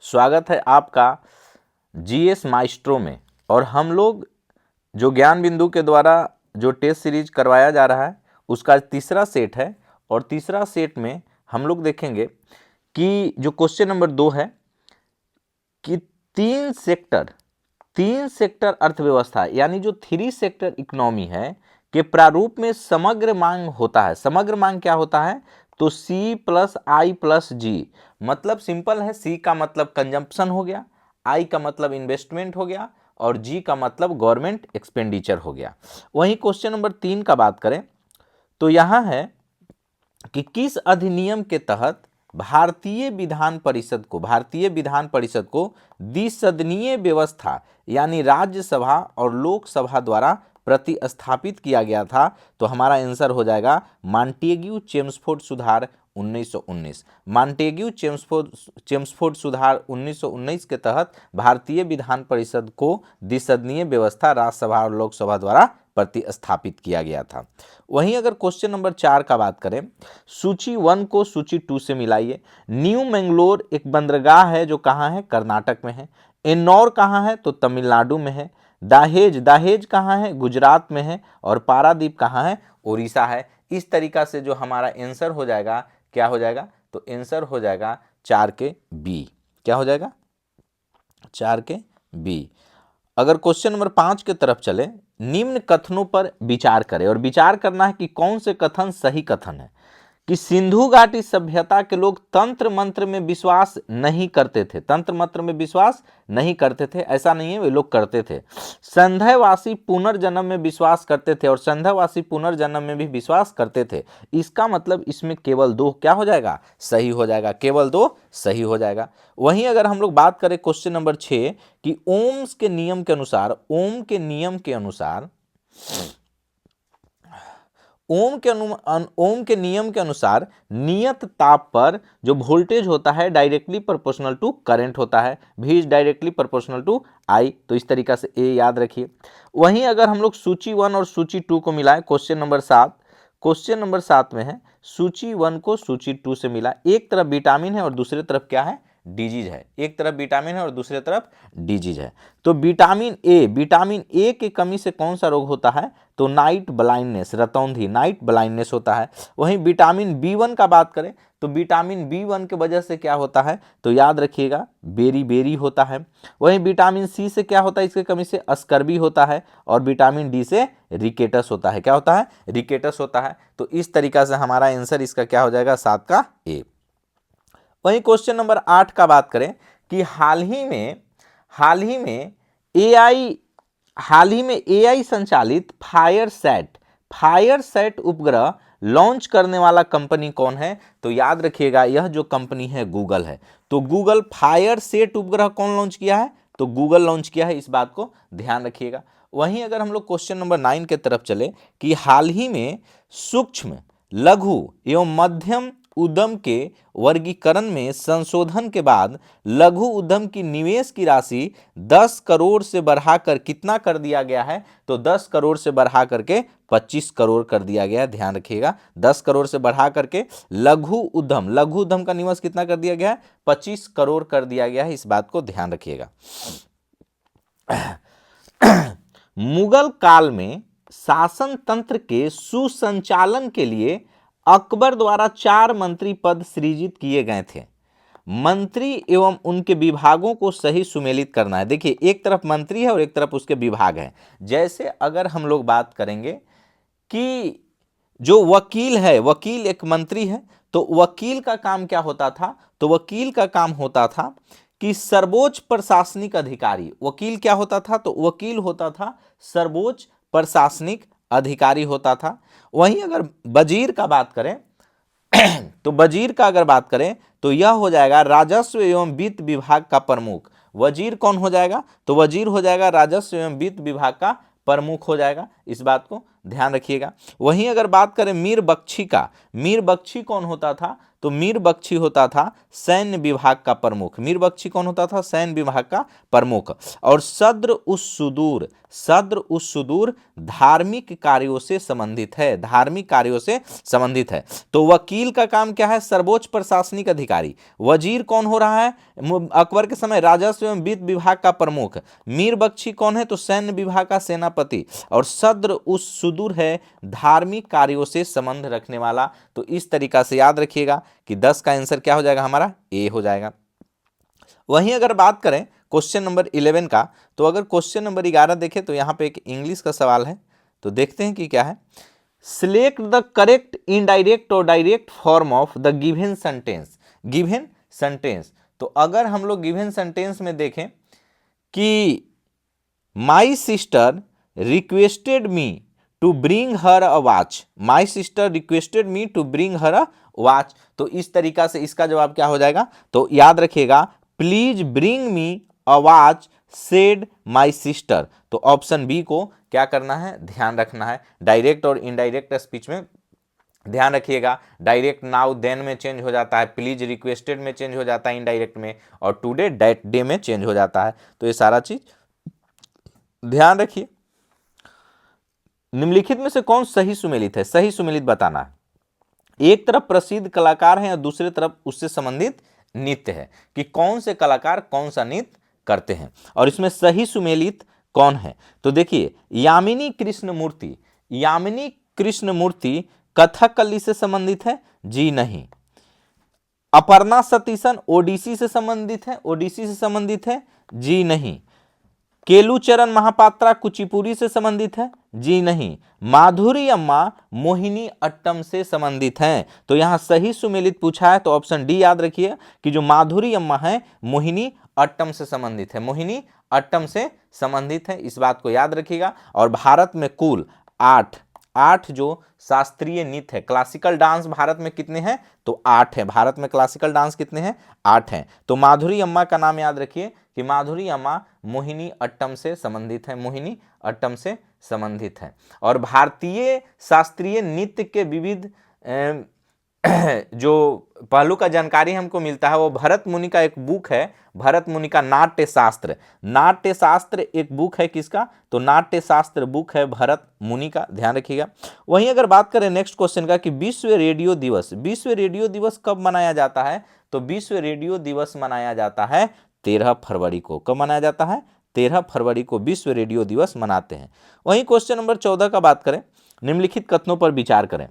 स्वागत है आपका जीएस माइस्ट्रो में। और हम लोग जो ज्ञान बिंदु के द्वारा जो टेस्ट सीरीज करवाया जा रहा है उसका तीसरा सेट है। और तीसरा सेट में हम लोग देखेंगे कि जो क्वेश्चन नंबर 2 है कि तीन सेक्टर अर्थव्यवस्था यानी जो 3 सेक्टर इकोनॉमी है के प्रारूप में समग्र मांग होता है। समग्र मांग क्या होता है? तो C प्लस आई प्लस जी। मतलब सिंपल है, C का मतलब कंजम्पशन हो गया, I का मतलब इन्वेस्टमेंट हो गया और G का मतलब गवर्नमेंट एक्सपेंडिचर हो गया। वहीं क्वेश्चन नंबर 3 का बात करें तो यहां है कि किस अधिनियम के तहत भारतीय विधान परिषद को द्विसदनीय व्यवस्था यानी राज्यसभा और लोकसभा द्वारा प्रतिस्थापित किया गया था। तो हमारा आंसर हो जाएगा मॉन्टेग्यू चेम्सफोर्ड सुधार 1919। मॉन्टेग्यू चेम्सफोर्ड सुधार 1919 के तहत भारतीय विधान परिषद को द्विसदनीय व्यवस्था राज्यसभा और लोकसभा द्वारा प्रतिस्थापित किया गया था। वहीं अगर क्वेश्चन नंबर 4 का बात करें, सूची 1 को सूची 2 से मिलाइए। न्यू मैंगलोर एक बंदरगाह है जो कहाँ है? कर्नाटक में है। एन्नौर कहाँ है? तो तमिलनाडु में है। दाहेज कहाँ है? गुजरात में है। और पारादीप कहाँ है? उड़ीसा है। इस तरीका से जो हमारा आंसर हो जाएगा क्या हो जाएगा? तो आंसर हो जाएगा 4 के बी। क्या हो जाएगा? 4 के बी। अगर क्वेश्चन नंबर 5 की तरफ चले, निम्न कथनों पर विचार करें और विचार करना है कि कौन से कथन सही कथन है। कि सिंधु घाटी सभ्यता के लोग तंत्र मंत्र में विश्वास नहीं करते थे। तंत्र मंत्र में विश्वास नहीं करते थे, ऐसा नहीं है, वे लोग करते थे। संध्यावासी पुनर्जन्म में विश्वास करते थे और संध्यावासी पुनर्जन्म में भी विश्वास करते थे। इसका मतलब इसमें केवल 2 क्या हो जाएगा? सही हो जाएगा। केवल 2 सही हो जाएगा। वहीं अगर हम लोग बात करें क्वेश्चन नंबर 6 कि ओम के नियम के अनुसार ओम के नियम के अनुसार नियत ताप पर जो वोल्टेज होता है डायरेक्टली प्रोपोर्शनल टू करंट होता है। V is directly proportional to I। तो इस तरीका से A याद रखिए। वहीं अगर हम लोग सूची 1 और सूची 2 को मिलाएं, क्वेश्चन नंबर 7 में है सूची 1 को सूची 2 से मिला। एक तरफ विटामिन है और दूसरी तरफ क्या है? डिजीज है। एक तरफ विटामिन है और दूसरी तरफ डिजीज है। तो विटामिन ए की कमी से कौन सा रोग होता है? तो नाइट ब्लाइंडनेस, रतौंधी, नाइट ब्लाइंडनेस होता है। वहीं विटामिन बी1 का बात करें तो विटामिन बी1 की वजह से क्या होता है? तो याद रखिएगा बेरी होता है। वहीं विटामिन सी से क्या होता है? इसकी कमी से अस्कर्बी होता है। और विटामिन डी से रिकेटस होता है। क्या होता है? रिकेटस होता है। तो इस तरीका से हमारा आंसर इसका क्या हो जाएगा? 7 का ए। वहीं क्वेश्चन नंबर 8 का बात करें कि हाल ही में एआई संचालित फायरसैट उपग्रह लॉन्च करने वाला कंपनी कौन है? तो याद रखिएगा यह जो कंपनी है गूगल है। तो गूगल फायरसैट उपग्रह कौन लॉन्च किया है? तो गूगल लॉन्च किया है। इस बात को ध्यान रखिएगा। वहीं अगर हम लोग क्वेश्चन नंबर 9 के तरफ चले कि हाल ही में सूक्ष्म, लघु एवं मध्यम उद्यम के वर्गीकरण में संशोधन के बाद लघु उद्यम की निवेश की राशि 10 करोड़ से बढ़ाकर कितना कर दिया गया है? तो 10 करोड़ से बढ़ा करके 25 करोड़ कर दिया गया है। ध्यान रखिएगा 10 करोड़ से बढ़ा करके लघु उद्यम का निवेश कितना कर दिया गया है? 25 करोड़ कर दिया गया है। इस बात को ध्यान रखिएगा। मुगल काल में शासन तंत्र के सुसंचालन के लिए अकबर द्वारा 4 मंत्री पद सृजित किए गए थे। मंत्री एवं उनके विभागों को सही सुमेलित करना है। देखिए एक तरफ मंत्री है और एक तरफ उसके विभाग है। जैसे अगर हम लोग बात करेंगे कि जो वकील है, वकील एक मंत्री है, तो वकील का काम क्या होता था? तो वकील का काम होता था कि सर्वोच्च प्रशासनिक अधिकारी। वकील क्या होता था? तो वकील होता था सर्वोच्च प्रशासनिक अधिकारी होता था। वहीं अगर वजीर का बात करें तो वजीर का अगर बात करें तो यह हो जाएगा राजस्व एवं वित्त विभाग का प्रमुख। वजीर कौन हो जाएगा? तो वजीर हो जाएगा राजस्व एवं वित्त विभाग का प्रमुख हो जाएगा। इस बात को ध्यान रखिएगा। वहीं अगर बात करें मीर बख्शी का, मीर बख्शी कौन होता था, तो मीर बख्शी होता था सैन्य विभाग का प्रमुख। मीर बख्शी कौन होता था, सैन्य विभाग का प्रमुख। और सद्र उस सुदूर, सद्र उस सुदूर धार्मिक कार्यों से संबंधित है, धार्मिक कार्यों से संबंधित है। तो वकील का काम क्या है, सर्वोच्च प्रशासनिक अधिकारी। वजीर कौन हो रहा है, अकबर के समय राजस्व एवं वित्त विभाग का प्रमुख। मीर बख्शी कौन है, तो सैन्य विभाग का सेनापति। और सद्र उस सुदूर है धार्मिक कार्यों से संबंध रखने वाला। तो इस तरीका से याद रखिएगा कि 10 का आंसर क्या हो जाएगा, हमारा ए हो जाएगा। वहीं अगर बात करें क्वेश्चन नंबर 11 का, तो अगर क्वेश्चन नंबर 11 देखें तो यहाँ पे एक इंग्लिश का सवाल है, तो देखते हैं कि क्या है। सिलेक्ट द करेक्ट इनडायरेक्ट और direct form of the given sentence, given sentence. तो अगर हम लोग गिवन सेंटेंस में देखें कि my sister requested me to bring her a watch, my sister requested me to bring her a watch, तो इस तरीका से इसका जवाब क्या हो जाएगा, तो याद रखिएगा please bring me a watch said my sister. तो ऑप्शन बी को क्या करना है, ध्यान रखना है। डायरेक्ट और इनडायरेक्ट स्पीच में ध्यान रखिएगा, डायरेक्ट नाउ देन में चेंज हो जाता है, प्लीज रिक्वेस्टेड में चेंज हो जाता है इनडायरेक्ट में, और टुडे दैट डे में चेंज हो जाता है। तो ये सारा चीज ध्यान रखिए। निम्नलिखित में से कौन सही सुमेलित है, सही सुमेलित बताना है। एक तरफ प्रसिद्ध कलाकार हैं और दूसरी तरफ उससे संबंधित नृत्य है, कि कौन से कलाकार कौन सा नृत्य करते हैं, और इसमें सही सुमेलित कौन है। तो देखिए यामिनी कृष्णमूर्ति, यामिनी कृष्णमूर्ति कथकली से संबंधित है, जी नहीं। अपर्णा सतीशन ओडिसी से संबंधित है, ओडिसी से संबंधित है, जी नहीं। केलुचरण महापात्रा कुचिपुड़ी से संबंधित है, जी नहीं। माधुरी अम्मा मोहिनी अट्टम से संबंधित हैं। तो यहां सही सुमेलित पूछा है, तो ऑप्शन डी याद रखिए कि जो माधुरी अम्मा है मोहिनी अट्टम से संबंधित है, मोहिनी अट्टम से संबंधित है, इस बात को याद रखिएगा। और भारत में कुल 8 जो शास्त्रीय नृत्य है, क्लासिकल डांस भारत में कितने हैं, तो 8 हैं। भारत में क्लासिकल डांस कितने हैं, 8 हैं। तो माधुरी अम्मा का नाम याद रखिए कि माधुरी अम्मा मोहिनी अट्टम से संबंधित है, मोहिनी अट्टम से संबंधित है। और भारतीय शास्त्रीय नृत्य के विविध जो पहलू का जानकारी हमको मिलता है वो भरत मुनि का एक बुक है, भरत मुनि का नाट्य शास्त्र। नाट्य शास्त्र एक बुक है किसका, तो नाट्य शास्त्र बुक है भरत मुनि का, ध्यान रखिएगा। वहीं अगर बात करें नेक्स्ट क्वेश्चन का कि विश्व रेडियो दिवस, विश्व रेडियो दिवस कब मनाया जाता है, तो विश्व रेडियो दिवस मनाया जाता है 13 फरवरी को। कब मनाया जाता है, 13 फरवरी को विश्व रेडियो दिवस मनाते हैं। वहीं क्वेश्चन नंबर 14 का बात करें, निम्नलिखित कथनों पर विचार करें।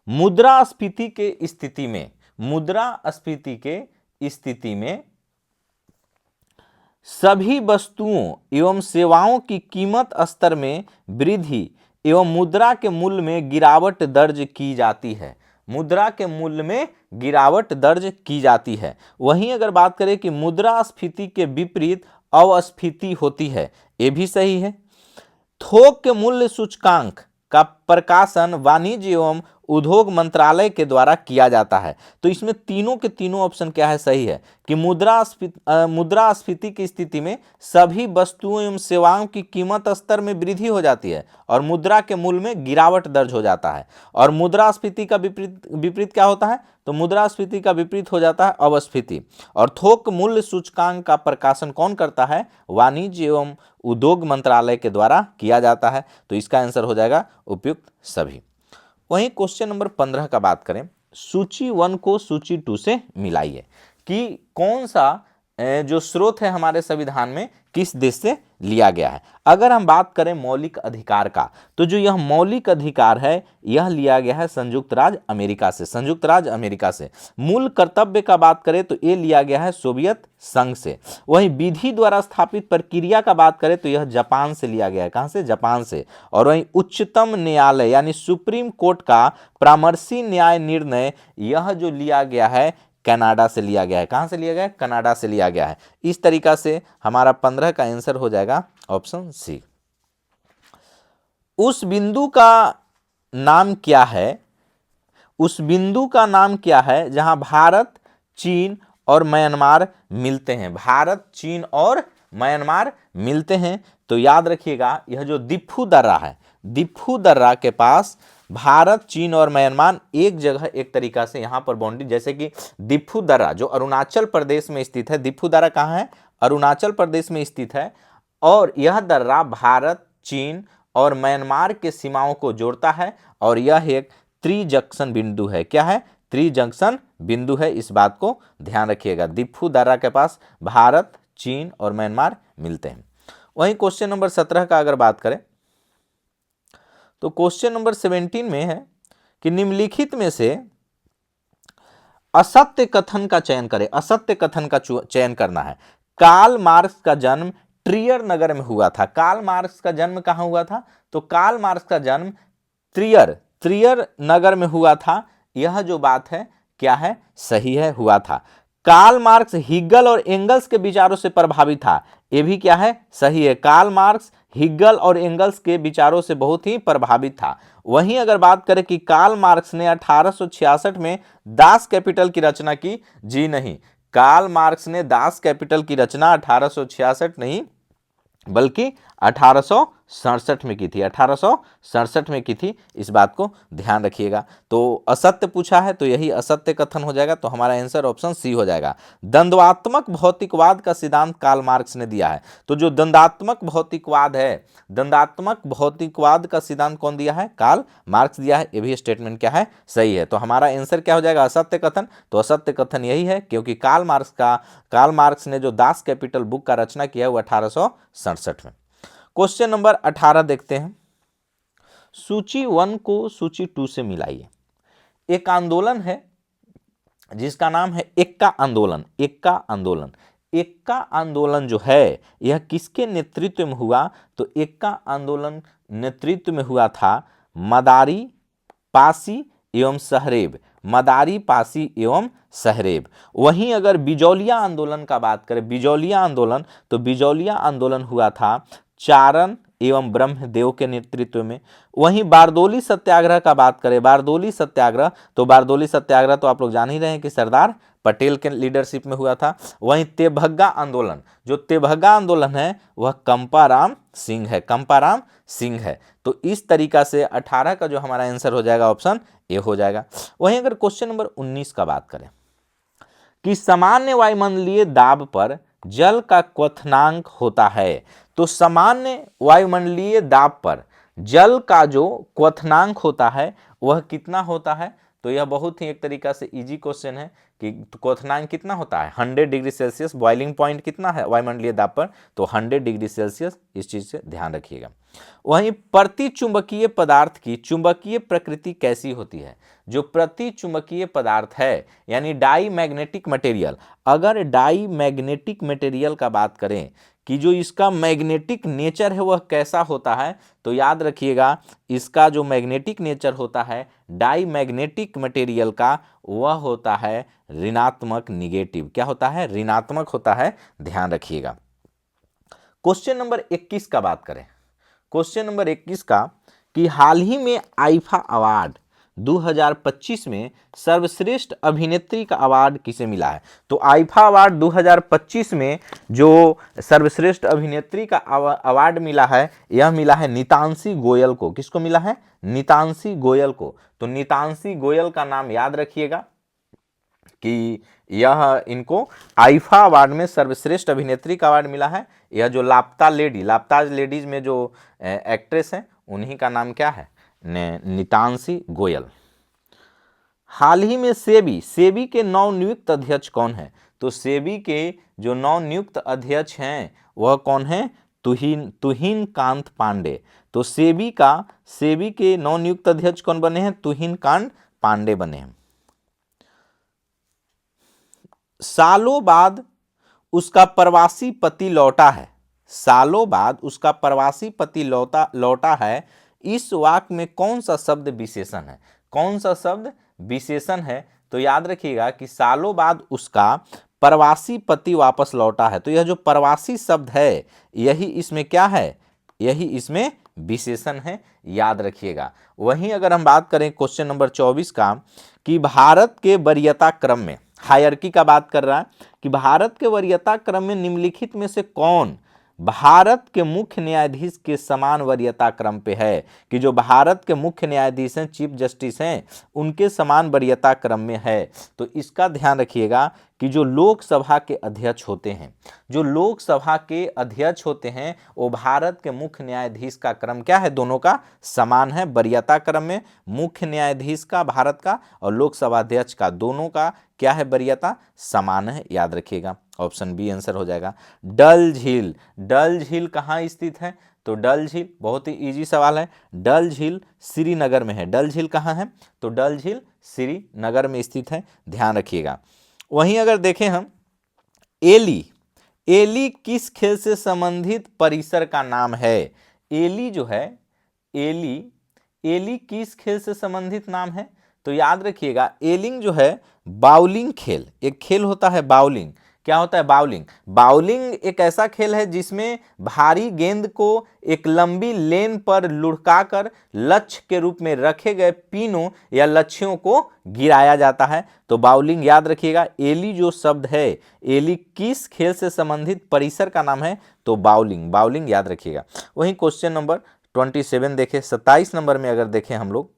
मुद्रास्फीति के स्थिति में, मुद्रास्फीति के स्थिति में सभी वस्तुओं एवं सेवाओं की कीमत स्तर में वृद्धि एवं मुद्रा के मूल्य में गिरावट दर्ज की जाती है, मुद्रा के मूल्य में गिरावट दर्ज की जाती है। वहीं अगर बात करें कि मुद्रास्फीति के विपरीत अवस्फीति होती है, ये भी सही है। थोक के मूल्य सूचकांक का प्रकाशन वाणिज्य एवं उद्योग मंत्रालय के द्वारा किया जाता है। तो इसमें तीनों के तीनों ऑप्शन क्या है, सही है कि मुद्रास्फीति की स्थिति में सभी वस्तुओं एवं सेवाओं की कीमत स्तर में वृद्धि हो जाती है और मुद्रा के मूल्य में गिरावट दर्ज हो जाता है। और मुद्रास्फीति का विपरीत क्या होता है, तो मुद्रास्फीति का विपरीत हो जाता है अवस्फीति। और थोक मूल्य सूचकांक का प्रकाशन कौन करता है, वाणिज्य एवं उद्योग मंत्रालय के द्वारा किया जाता है। तो इसका आंसर हो जाएगा उपयुक्त सभी। वहीं क्वेश्चन नंबर 15 का बात करें, सूची 1 को सूची 2 से मिलाइए कि कौन सा जो स्रोत है हमारे संविधान में किस देश से लिया गया है। अगर हम बात करें मौलिक अधिकार का, तो जो यह मौलिक अधिकार है यह लिया गया है संयुक्त राज्य अमेरिका से, संयुक्त राज्य अमेरिका से। मूल कर्तव्य का बात करें तो यह लिया गया है सोवियत संघ से। वहीं विधि द्वारा स्थापित प्रक्रिया का बात करें तो यह जापान से लिया गया है, कहां से, जापान से। और वहीं उच्चतम न्यायालय यानी सुप्रीम कोर्ट का परामर्शी न्याय निर्णय यह जो लिया गया है कनाडा से लिया गया है। कहां से लिया गया है, कनाडा से लिया गया है। इस तरीका से हमारा 15 का आंसर हो जाएगा ऑप्शन सी। उस बिंदु का नाम क्या है, उस बिंदु का नाम क्या है जहां भारत, चीन और म्यांमार मिलते हैं, भारत, चीन और म्यांमार मिलते हैं। तो याद रखिएगा यह जो दिफू दर्रा है, दिफू दर्रा के पास भारत, चीन और म्यांमार एक जगह एक तरीका से यहाँ पर बाउंड्री, जैसे कि दिफू दर्रा जो अरुणाचल प्रदेश में स्थित है, दिफू दर्रा कहाँ है, अरुणाचल प्रदेश में स्थित है, और यह दर्रा भारत, चीन और म्यांमार के सीमाओं को जोड़ता है, और यह एक त्रिजंक्शन बिंदु है। क्या है, त्रिजंक्शन बिंदु है, इस बात को ध्यान रखिएगा। दिफू दर्रा के पास भारत, चीन और म्यांमार मिलते हैं। वहीं क्वेश्चन नंबर 17 का अगर बात करें तो क्वेश्चन नंबर 17 में है कि निम्नलिखित में से असत्य कथन का चयन करें। असत्य कथन का चयन करना है। कार्ल मार्क्स का जन्म ट्रियर नगर में हुआ था। कार्ल मार्क्स का जन्म कहां हुआ था, तो कार्ल मार्क्स का जन्म त्रियर नगर में हुआ था। यह जो बात है क्या है, सही है, हुआ था। कार्ल मार्क्स हिगल और एंगल्स के विचारों से प्रभावित था। यह भी क्या है, सही है। कार्ल मार्क्स हिगल और एंगल्स के विचारों से बहुत ही प्रभावित था। वहीं अगर बात करें कि कार्ल मार्क्स ने 1866 में दास कैपिटल की रचना की, जी नहीं, कार्ल मार्क्स ने दास कैपिटल की रचना 1866 नहीं बल्कि 1867 में की थी। 1867 में की थी, इस बात को ध्यान रखिएगा। तो असत्य पूछा है तो यही असत्य कथन हो जाएगा, तो हमारा आंसर ऑप्शन सी हो जाएगा। द्वंद्वात्मक भौतिकवाद का सिद्धांत कार्ल मार्क्स ने दिया है। तो जो द्वंद्वात्मक भौतिकवाद है, द्वंद्वात्मक भौतिकवाद का सिद्धांत कौन दिया है, कार्ल मार्क्स दिया है। ये भी स्टेटमेंट क्या है, सही है। तो हमारा आंसर क्या हो जाएगा, असत्य कथन। तो असत्य कथन यही है, क्योंकि कार्ल मार्क्स ने जो दास कैपिटल बुक का रचना किया है वो 1867 में। क्वेश्चन नंबर 18 देखते हैं। सूची 1 को सूची 2 से मिलाइए। एक आंदोलन है जिसका नाम है एक्का आंदोलन। एक्का आंदोलन, एक्का आंदोलन जो है यह किसके नेतृत्व में हुआ, तो एक्का आंदोलन नेतृत्व में हुआ था मदारी, पासी एवं सहरेब। मदारी, पासी एवं सहरेब। वहीं अगर बिजौलिया आंदोलन का बात करें, बिजौलिया आंदोलन, तो बिजौलिया आंदोलन हुआ था चारण एवं ब्रह्मदेव के नेतृत्व में। वहीं बारदोली सत्याग्रह का बात करें, बारदोली सत्याग्रह, तो बारदोली सत्याग्रह तो आप लोग जान ही रहे हैं कि सरदार पटेल के लीडरशिप में हुआ था। वहीं तेभग्गा आंदोलन, जो तेभग्गा आंदोलन है वह कंपाराम सिंह है, कंपाराम सिंह है। तो इस तरीका से 18 का जो हमारा आंसर हो जाएगा ऑप्शन ए हो जाएगा। वहीं अगर क्वेश्चन नंबर 19 का बात करें कि सामान्य वायुमंडलीय दाब पर जल का क्वथनांक होता है, तो सामान्य वायुमंडलीय दाब पर जल का जो क्वथनांक होता है वह कितना होता है, तो यह बहुत ही एक तरीका से इजी क्वेश्चन है कि क्वथनांक कितना होता है, 100 डिग्री सेल्सियस। बॉइलिंग पॉइंट कितना है वायुमंडलीय दाब पर, तो 100 डिग्री सेल्सियस। इस चीज से ध्यान रखिएगा। वहीं प्रतिचुंबकीय पदार्थ की चुंबकीय प्रकृति कैसी होती है, जो प्रतिचुंबकीय पदार्थ है यानी डाई मैग्नेटिक मटेरियल, अगर डाई मैग्नेटिक मटेरियल का बात करें कि जो इसका मैग्नेटिक नेचर है वह कैसा होता है, तो याद रखिएगा इसका जो मैग्नेटिक नेचर होता है डाई मैग्नेटिक मटेरियल का, वह होता है ऋणात्मक, निगेटिव। क्या होता है, ऋणात्मक होता है, ध्यान रखिएगा। क्वेश्चन नंबर 21 का बात करें। क्वेश्चन नंबर 21 का कि हाल ही में आईफा अवार्ड 2025 में सर्वश्रेष्ठ अभिनेत्री का अवार्ड किसे मिला है, तो आईफा अवार्ड 2025 में जो सर्वश्रेष्ठ अभिनेत्री का अवार्ड मिला है, यह मिला है नीतांशी गोयल को। किसको मिला है, नीतांशी गोयल को। तो नीतांशी गोयल का नाम याद रखिएगा कि यह इनको आईफा अवार्ड में सर्वश्रेष्ठ अभिनेत्री का अवार्ड मिला है। यह जो लापताज लेडीज में जो एक्ट्रेस हैं उन्हीं का नाम क्या है, नीतांशी गोयल। हाल ही में सेबी के नवनियुक्त अध्यक्ष कौन है, तो सेबी के जो नवनियुक्त अध्यक्ष हैं वह कौन है, तुहिन कांत पांडे। तो सेबी के नवनियुक्त अध्यक्ष कौन बने हैं, तुहिन कांत पांडे बने हैं। सालों बाद उसका प्रवासी पति लौटा है, सालों बाद उसका प्रवासी पति लौटा है, इस वाक्य में कौन सा शब्द विशेषण है, कौन सा शब्द विशेषण है, तो याद रखिएगा कि सालों बाद उसका प्रवासी पति वापस लौटा है। तो यह जो प्रवासी शब्द है यही इसमें क्या है, यही इसमें विशेषण है, याद रखिएगा। वहीं अगर हम बात करें क्वेश्चन नंबर 24 का कि भारत के वरीयता क्रम में, हायरकी का बात कर रहा है कि भारत के वरीयता क्रम में निम्नलिखित में से कौन भारत के मुख्य न्यायाधीश के समान वरीयता क्रम पे है, कि जो भारत के मुख्य न्यायाधीश हैं, चीफ जस्टिस हैं, उनके समान वरीयता क्रम में है। तो इसका ध्यान रखिएगा कि जो लोकसभा के अध्यक्ष होते हैं, जो लोकसभा के अध्यक्ष होते हैं, वो भारत के मुख्य न्यायाधीश का क्रम क्या है, दोनों का समान है वरीयता क्रम में। मुख्य न्यायाधीश का भारत का और लोकसभा अध्यक्ष का, दोनों का क्या है, वरीयता समान है, याद रखिएगा। ऑप्शन बी आंसर हो जाएगा। डल झील, डल झील कहाँ स्थित है, तो डल झील बहुत ही इजी सवाल है, डल झील श्रीनगर में है। डल झील कहाँ है, तो डल झील श्रीनगर में स्थित है, ध्यान रखिएगा। वहीं अगर देखें हम एली, एली किस खेल से संबंधित परिसर का नाम है। एली जो है, एली, एली किस खेल से संबंधित नाम है, तो याद रखिएगा एलिंग जो है बाउलिंग खेल, एक खेल होता है बाउलिंग। क्या होता है, बाउलिंग। बाउलिंग एक ऐसा खेल है जिसमें भारी गेंद को एक लंबी लेन पर लुढ़काकर लक्ष्य के रूप में रखे गए पिनों या लक्ष्यों को गिराया जाता है। तो बाउलिंग याद रखिएगा। एली जो शब्द है, एली किस खेल से संबंधित परिसर का नाम है, तो बाउलिंग, बाउलिंग याद रखिएगा। वहीं क्वेश्चन नंबर 27 देखें, 27 नंबर में अगर देखें हम लोग,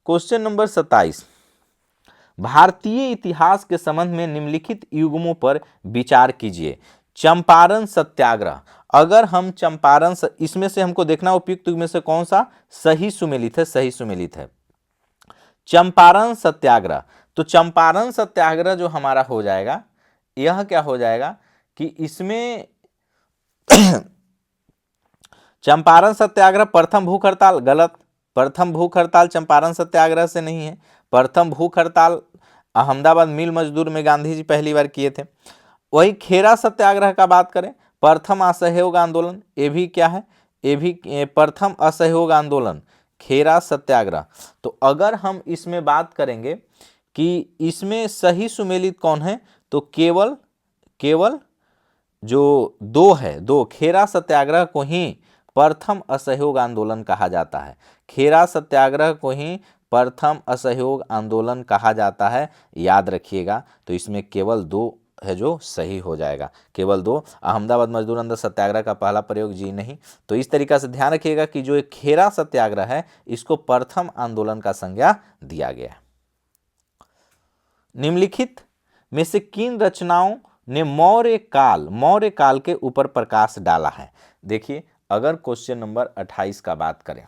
क्वेश्चन नंबर 27, भारतीय इतिहास के संबंध में निम्नलिखित युग्मों पर विचार कीजिए। चंपारण सत्याग्रह, अगर हम चंपारण, इसमें से हमको देखना उपयुक्त में से कौन सा सही सुमेलित है, सही सुमेलित है चंपारण सत्याग्रह। तो चंपारण सत्याग्रह जो हमारा हो जाएगा, यह क्या हो जाएगा कि इसमें चंपारण सत्याग्रह प्रथम भूख हड़ताल, गलत, प्रथम भूख हड़ताल चंपारण सत्याग्रह से नहीं है। प्रथम भूख हड़ताल अहमदाबाद मिल मजदूर में गांधी जी पहली बार किए थे। वही खेरा सत्याग्रह का बात करें, प्रथम असहयोग आंदोलन, ये भी क्या है, ये भी प्रथम असहयोग आंदोलन, खेरा सत्याग्रह। तो अगर हम इसमें बात करेंगे कि इसमें सही सुमेलित कौन है, तो केवल केवल जो दो है, दो, खेरा सत्याग्रह को ही प्रथम असहयोग आंदोलन कहा जाता है। खेरा सत्याग्रह को ही प्रथम असहयोग आंदोलन कहा जाता है, याद रखिएगा। तो इसमें केवल दो है जो सही हो जाएगा, केवल दो। अहमदाबाद मजदूर आंदोलन सत्याग्रह का पहला प्रयोग जी नहीं। तो इस तरीका से ध्यान रखिएगा कि जो एक खेरा सत्याग्रह है, इसको प्रथम आंदोलन का संज्ञा दिया गया है। निम्नलिखित में से किन रचनाओं ने मौर्य काल के ऊपर प्रकाश डाला है। देखिए, अगर क्वेश्चन नंबर 28 का बात करें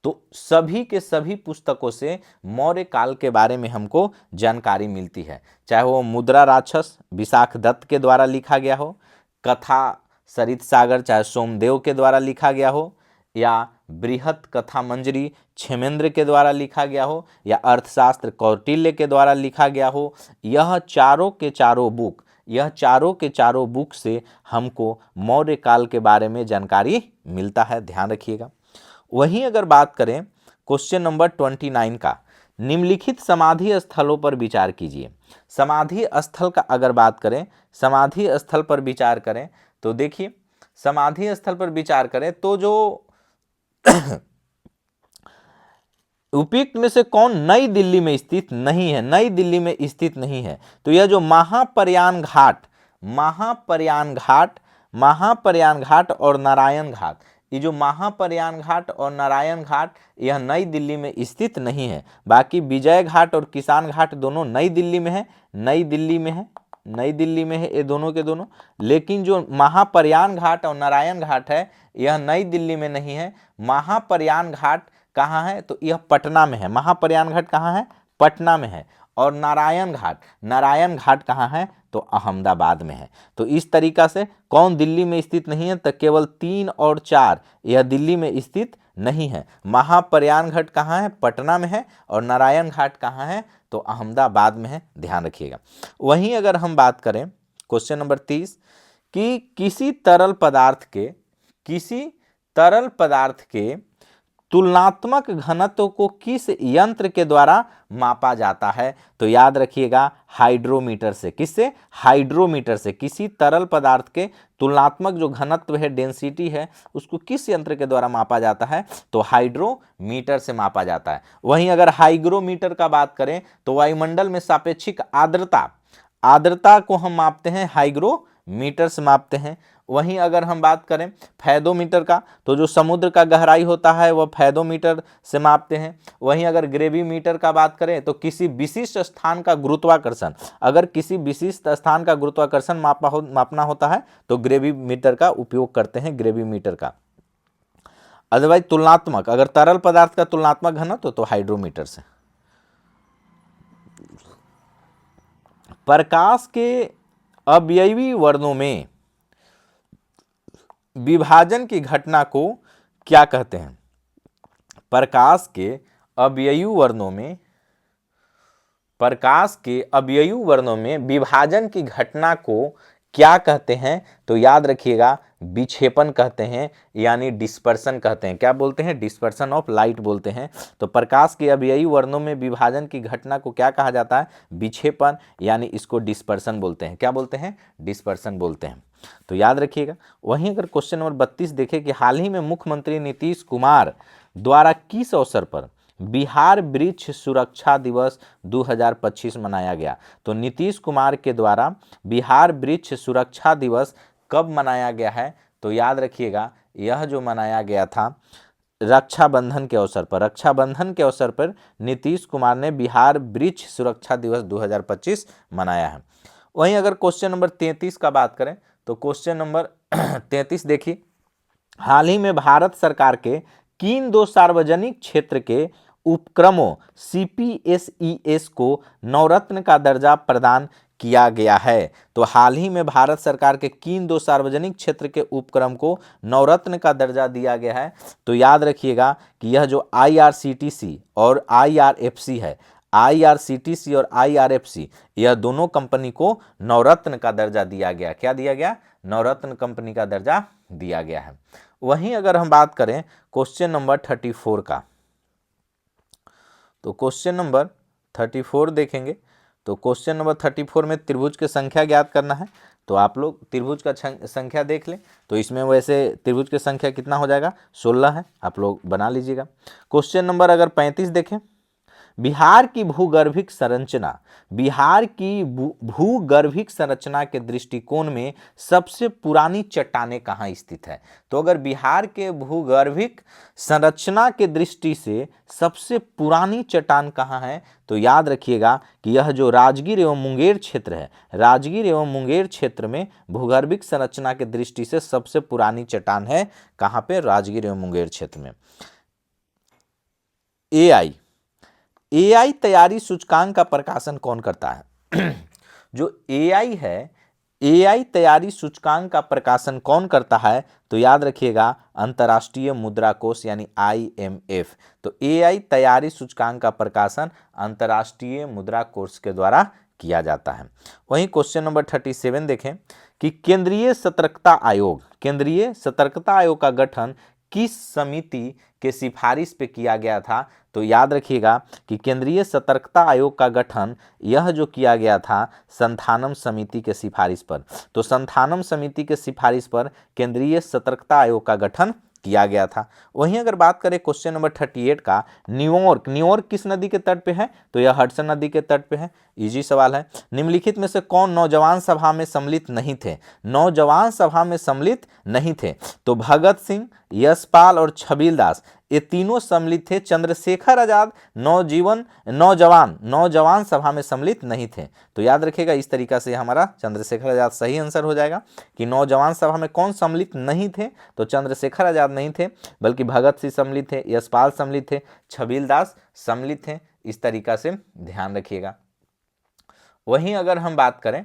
तो सभी के सभी पुस्तकों से मौर्य काल के बारे में हमको जानकारी मिलती है, चाहे वो मुद्रा राक्षस विशाख दत्त के द्वारा लिखा गया हो, कथा सरित सागर चाहे सोमदेव के द्वारा लिखा गया हो, या बृहत कथा मंजरी क्षेमेंद्र के द्वारा लिखा गया हो, या अर्थशास्त्र कौटिल्य के द्वारा लिखा गया हो। यह चारों के चारों बुक, यह चारों के चारों बुक से हमको मौर्य काल के बारे में जानकारी मिलता है, ध्यान रखिएगा। वहीं अगर बात करें क्वेश्चन नंबर 29 का, निम्नलिखित समाधि स्थलों पर विचार कीजिए। समाधि स्थल का अगर बात करें, समाधि स्थल पर विचार करें तो देखिए, समाधि स्थल पर विचार करें तो जो उपयुक्त में से कौन नई दिल्ली में स्थित नहीं है, नई दिल्ली में स्थित नहीं है, तो यह जो महाप्रयाण घाट, महाप्रयाण घाट और नारायण घाट, ये जो महाप्रयाण घाट और नारायण घाट, यह नई दिल्ली में स्थित नहीं है। बाकी विजय घाट और किसान घाट दोनों नई दिल्ली में है, नई दिल्ली में है, नई दिल्ली में है ये दोनों के दोनों। लेकिन जो महाप्रयाण घाट और नारायण घाट है, यह नई दिल्ली में नहीं है। महाप्रयाण घाट कहाँ है, तो यह पटना में है। महाप्रयाण घाट कहाँ है, पटना में है। और नारायण घाट कहाँ है, तो अहमदाबाद में है। तो इस तरीका से कौन दिल्ली में स्थित नहीं है, तो केवल 3 और 4 यह दिल्ली में स्थित नहीं है। महाप्रयाण घाट कहाँ है, पटना में है, और नारायण घाट कहाँ है, तो अहमदाबाद में है, ध्यान रखिएगा। वहीं अगर हम बात करें क्वेश्चन नंबर 30 कि किसी तरल पदार्थ के तुलनात्मक घनत्व को किस यंत्र के द्वारा मापा जाता है, तो याद रखिएगा हाइड्रोमीटर से। किससे, हाइड्रोमीटर से। किसी तरल पदार्थ के तुलनात्मक जो घनत्व है, डेंसिटी है, उसको किस यंत्र के द्वारा मापा जाता है, तो हाइड्रोमीटर से मापा जाता है। वहीं अगर हाइग्रोमीटर का बात करें तो वायुमंडल में सापेक्षिक आर्द्रता को हम मापते हैं मीटर से मापते हैं। वहीं अगर हम बात करें फैदोमीटर का, तो जो समुद्र का गहराई होता है वह फैदोमीटर से मापते हैं। वहीं अगर ग्रेविमीटर का बात करें तो किसी विशिष्ट स्थान का गुरुत्वाकर्षण, अगर किसी विशिष्ट स्थान का गुरुत्वाकर्षण मापना होता है तो ग्रेविमीटर का उपयोग करते हैं, ग्रेविमीटर का। अदरवाइज तुलनात्मक, अगर तरल पदार्थ का तुलनात्मक घनत्व तो हाइड्रोमीटर से। प्रकाश के अवयवी वर्णों में विभाजन की घटना को क्या कहते हैं? प्रकाश के अवयवी वर्णों में, प्रकाश के अवयवी वर्णों में विभाजन की घटना को क्या कहते हैं? तो याद रखिएगा विक्षेपण कहते हैं, यानी डिस्पर्सन कहते हैं। क्या बोलते हैं? डिस्पर्सन ऑफ लाइट बोलते हैं। तो प्रकाश के अवयवी वर्णों में विभाजन की घटना को क्या कहा जाता है? विक्षेपण, यानी इसको डिस्पर्सन बोलते हैं। क्या बोलते हैं? डिस्पर्सन बोलते हैं। तो याद रखिएगा। वहीं अगर क्वेश्चन नंबर 32 देखें कि हाल ही में मुख्यमंत्री नीतीश कुमार द्वारा किस अवसर पर बिहार वृक्ष सुरक्षा दिवस 2025 मनाया गया? तो नीतीश कुमार के द्वारा बिहार वृक्ष सुरक्षा दिवस कब मनाया गया है? तो याद रखिएगा यह जो मनाया गया था रक्षाबंधन के अवसर पर। रक्षाबंधन के अवसर पर नीतीश कुमार ने बिहार वृक्ष सुरक्षा दिवस 2025 मनाया है। वहीं अगर क्वेश्चन नंबर 33 का बात करें तो क्वेश्चन नंबर 33 देखिए, हाल ही में भारत सरकार के किन दो सार्वजनिक क्षेत्र के उपक्रमों CPSES को नवरत्न का दर्जा प्रदान किया गया है? तो हाल ही में भारत सरकार के किन दो सार्वजनिक क्षेत्र के उपक्रम को नवरत्न का दर्जा दिया गया है? तो याद रखिएगा कि यह जो IRCTC और IRFC है, IRCTC और IRFC, यह दोनों कंपनी को नवरत्न का दर्जा दिया गया। क्या दिया गया? नवरत्न कंपनी का दर्जा दिया गया है। वहीं अगर हम बात करें क्वेश्चन नंबर 34 का, तो क्वेश्चन नंबर 34 देखेंगे। तो क्वेश्चन नंबर 34 में त्रिभुज की संख्या ज्ञात करना है। तो आप लोग त्रिभुज का संख्या देख लें। तो इसमें वैसे त्रिभुज की संख्या कितना हो जाएगा? 16 है, आप लोग बना लीजिएगा। क्वेश्चन नंबर अगर 35 देखें, बिहार की भूगर्भिक संरचना, बिहार की भूगर्भिक संरचना के दृष्टिकोण में सबसे पुरानी चट्टानें कहाँ स्थित है? तो अगर बिहार के भूगर्भिक संरचना के दृष्टि से सबसे पुरानी चट्टान कहाँ है? तो याद रखिएगा कि यह जो राजगीर एवं मुंगेर क्षेत्र है, राजगीर एवं मुंगेर क्षेत्र में भूगर्भिक संरचना के दृष्टि से सबसे पुरानी चट्टान है। कहाँ पे? राजगीर एवं मुंगेर क्षेत्र में। AI तैयारी सूचकांक का प्रकाशन कौन करता है? जो AI है, AI तैयारी सूचकांक का प्रकाशन कौन करता है? तो याद रखिएगा अंतर्राष्ट्रीय मुद्रा कोष यानी IMF। तो AI तैयारी सूचकांक का प्रकाशन अंतर्राष्ट्रीय मुद्रा कोष के द्वारा किया जाता है। वहीं क्वेश्चन नंबर 37 देखें कि केंद्रीय सतर्कता आयोग, केंद्रीय सतर्कता आयोग का गठन किस समिति के सिफारिश पे किया गया था? तो याद रखिएगा कि केंद्रीय सतर्कता आयोग का गठन यह जो किया गया था संथानम समिति के सिफारिश पर। तो संथानम समिति के सिफारिश पर केंद्रीय सतर्कता आयोग का गठन किया गया था। वहीं अगर बात करें क्वेश्चन नंबर 38 का, न्यूयॉर्क, न्यूयॉर्क किस नदी के तट पे है? तो यह हडसन नदी के तट पे है। इजी सवाल है। निम्नलिखित में से कौन नौजवान सभा में सम्मिलित नहीं थे? नौजवान सभा में सम्मिलित नहीं थे तो भगत सिंह, यशपाल और छबीलदास, ये तीनों सम्मिलित थे। चंद्रशेखर आजाद नौजवान सभा में सम्मिलित नहीं थे। तो याद रखिएगा इस तरीका से हमारा चंद्रशेखर आजाद सही आंसर हो जाएगा कि नौजवान सभा में कौन सम्मिलित नहीं थे? तो चंद्रशेखर आजाद नहीं थे, बल्कि भगत सिंह सम्मिलित थे, यशपाल सम्मिलित थे, छबीलदास सम्मिलित थे। इस तरीका से ध्यान रखिएगा। वहीं अगर हम बात करें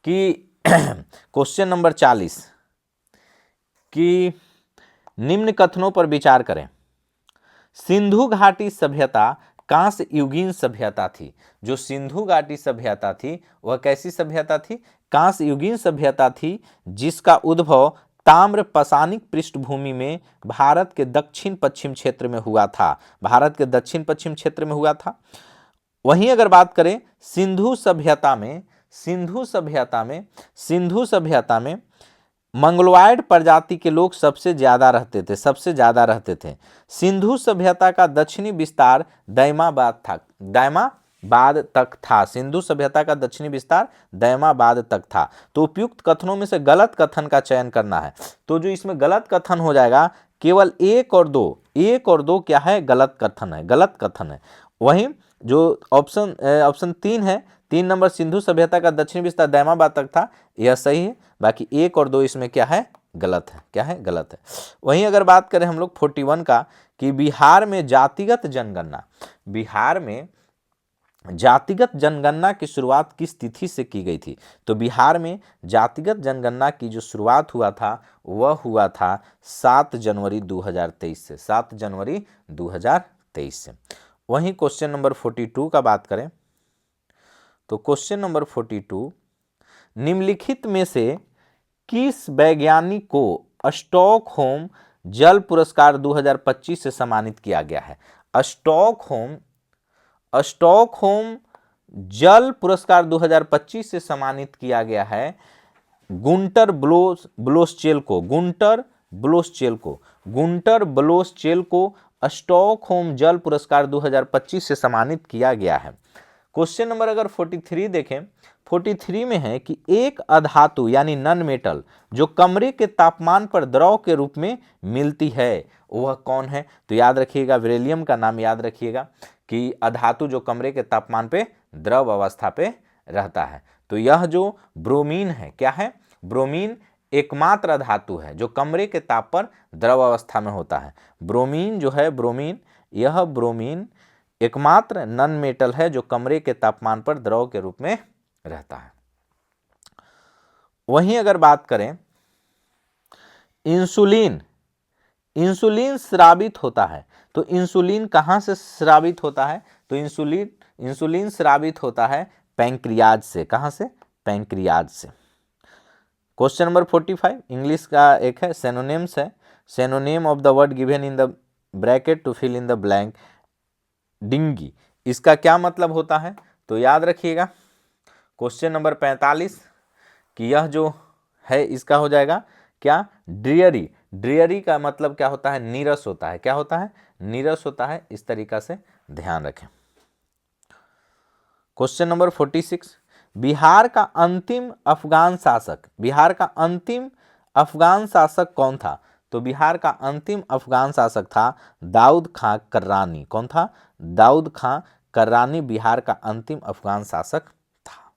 कि क्वेश्चन नंबर 40 कि निम्न कथनों पर विचार करें। सिंधु घाटी सभ्यता कांस्य युगीन सभ्यता थी। जो सिंधु घाटी सभ्यता थी वह कैसी सभ्यता थी? कांस्य युगीन सभ्यता थी, जिसका उद्भव ताम्र पाषाणिक पृष्ठभूमि में भारत के दक्षिण पश्चिम क्षेत्र में हुआ था। भारत के दक्षिण पश्चिम क्षेत्र में हुआ था। वहीं अगर बात करें सिंधु सभ्यता में मंगोलॉयड प्रजाति के लोग सबसे ज्यादा रहते थे। सिंधु सभ्यता का दक्षिणी विस्तार दायमाबाद था। बाद तक था। सिंधु सभ्यता का दक्षिणी विस्तार दयमाबाद तक था। तो उपयुक्त कथनों में से गलत कथन का चयन करना है। तो जो इसमें गलत कथन हो जाएगा केवल 1 और 2, 1 और 2 क्या है, गलत कथन है, गलत कथन है। वहीं जो ऑप्शन 3 है, 3 नंबर सिंधु सभ्यता का दक्षिणी विस्तार दयमाबाद तक था, यह सही है। बाकी 1 और 2 इसमें क्या है, गलत है। क्या है, गलत है। वहीं अगर बात करें हम लोग 41 का कि बिहार में जातिगत जनगणना, बिहार में जातिगत जनगणना की शुरुआत किस तिथि से की गई थी? तो बिहार में जातिगत जनगणना की जो शुरुआत हुआ था वह हुआ था 7 जनवरी 2023 से, 7 जनवरी 2023 से। वहीं क्वेश्चन नंबर 42 का बात करें तो क्वेश्चन नंबर 42, निम्नलिखित में से किस वैज्ञानिक को स्टॉकहोम जल पुरस्कार 2025 से सम्मानित किया गया है? स्टॉकहोम जल पुरस्कार 2025 से सम्मानित किया गया है गुंटर ब्लोसचेल को, गुंटर ब्लोसचेल को स्टॉकहोम जल पुरस्कार 2025 से सम्मानित किया गया है। क्वेश्चन नंबर अगर 43 देखें, 43 में है कि एक अधातु यानी नॉन मेटल जो कमरे के तापमान पर द्रव के रूप में मिलती है वह कौन है? तो याद रखिएगा, बेरिलियम का नाम याद रखिएगा कि अधातु जो कमरे के तापमान पे द्रव अवस्था पे रहता है। तो यह जो ब्रोमीन है, क्या है, ब्रोमीन एकमात्र धातु है जो कमरे के ताप पर द्रव अवस्था में होता है। ब्रोमीन जो है, यह ब्रोमीन एकमात्र नॉन मेटल है जो कमरे के तापमान पर द्रव के रूप में रहता है। वहीं अगर बात करें इंसुलिन स्रावित होता है, तो इंसुलिन कहां से स्रावित होता है? तो इंसुलिन स्रावित होता है पैंक्रियाज से। कहां से? पैंक्रियाज से। क्वेश्चन नंबर 45 इंग्लिश का एक है, सिनोनिम्स है, synonym of the word given in the bracket to fill in the blank. Dinghy, इसका क्या मतलब होता है? तो याद रखिएगा क्वेश्चन नंबर 45 कि यह जो है इसका हो जाएगा क्या, ड्रियरी। ड्रियरी का मतलब क्या होता है? नीरस होता है। क्या होता है? नीरस होता है। इस तरीका से ध्यान रखें। क्वेश्चन नंबर 46, बिहार का अंतिम अफगान शासक कौन था? तो बिहार का अंतिम अफगान शासक था दाऊद खां कर्रानी। कौन था? दाऊद खां कर्रानी बिहार का अंतिम अफगान शासक था।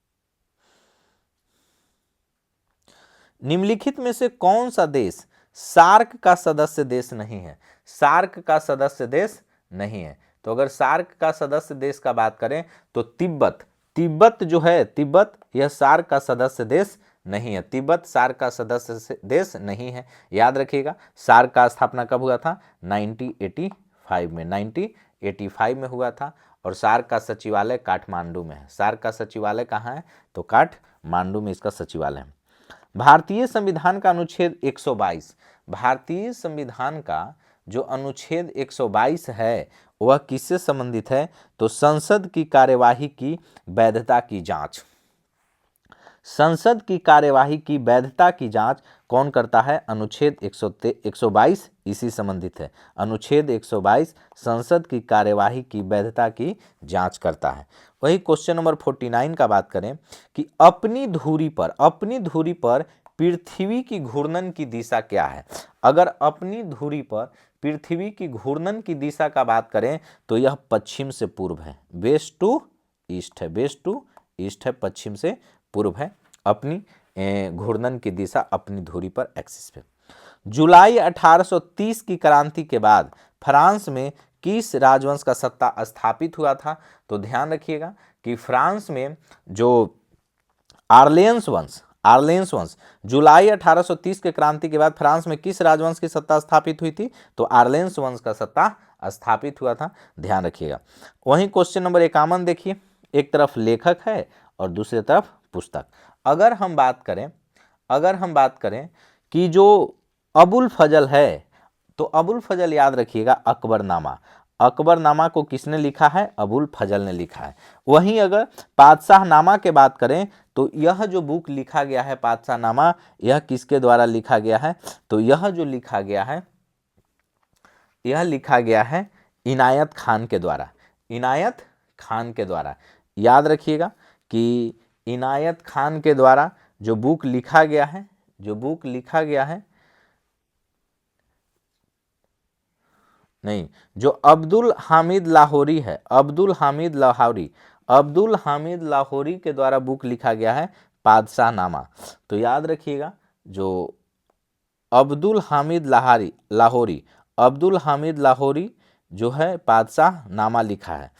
निम्नलिखित में से कौन सा देश सार्क का सदस्य देश नहीं है? सार्क का सदस्य देश नहीं है। तो अगर सार्क का सदस्य देश का बात करें तो तिब्बत जो है, तिब्बत यह सार्क का सदस्य देश नहीं है। तिब्बत सार्क का सदस्य देश नहीं है। याद रखिएगा सार्क का स्थापना कब हुआ था? 1985 में, 1985 में हुआ था। और सार्क का सचिवालय काठमांडू में है। सार्क का सचिवालय कहाँ है? तो काठमांडू में इसका सचिवालय है। भारतीय संविधान का अनुच्छेद 122, भारतीय संविधान का जो अनुच्छेद 122 है वह किससे संबंधित है? तो संसद की कार्यवाही की वैधता की जांच। संसद की कार्यवाही की वैधता की जांच कौन करता है? अनुच्छेद 122 इसी संबंधित है। अनुच्छेद 122 संसद की कार्यवाही की वैधता की जांच करता है। वही क्वेश्चन नंबर 49 का बात करें कि अपनी धुरी पर पृथ्वी की घूर्णन की दिशा क्या है? अगर अपनी धुरी पर पृथ्वी की घूर्णन की दिशा का बात करें तो यह पश्चिम से पूर्व है, वेस्ट टू ईस्ट है, वेस्ट टू ईस्ट है, पश्चिम से पूर्व है अपनी घूर्णन की दिशा अपनी धुरी पर एक्सिस पे। जुलाई 1830 की क्रांति के बाद फ्रांस में किस राजवंश का सत्ता स्थापित हुआ था? तो ध्यान रखिएगा कि फ्रांस में जो आर्लेंस वंश जुलाई 1830 के क्रांति के बाद फ्रांस में किस राजवंश की सत्ता स्थापित हुई थी? तो आर्लेंस वंश का सत्ता स्थापित हुआ था। ध्यान रखिएगा। वहीं क्वेश्चन नंबर 51 देखिए, एक तरफ लेखक है और दूसरी तरफ पुस्तक। अगर हम बात करें कि जो अबुल फजल है तो अबुल फजल याद रखिएगा अकबरनामा को किसने लिखा है? अबुल फजल ने लिखा है। वहीं अगर पातशाहनामा के बात करें तो यह जो बुक लिखा गया है पातशाहनामा, यह किसके द्वारा लिखा गया है? तो यह जो लिखा गया है यह लिखा गया है इनायत खान के द्वारा। इनायत खान के द्वारा। याद रखिएगा कि इनायत खान के द्वारा जो बुक लिखा गया है, जो बुक लिखा गया है, नहीं, जो अब्दुल हामिद लाहौरी है, अब्दुल हामिद लाहौरी, अब्दुल हामिद लाहौरी के द्वारा बुक लिखा गया है पादशाह नामा। तो याद रखिएगा जो अब्दुल हामिद लाहौरी, अब्दुल हामिद लाहौरी जो है पादशाह नामा लिखा है,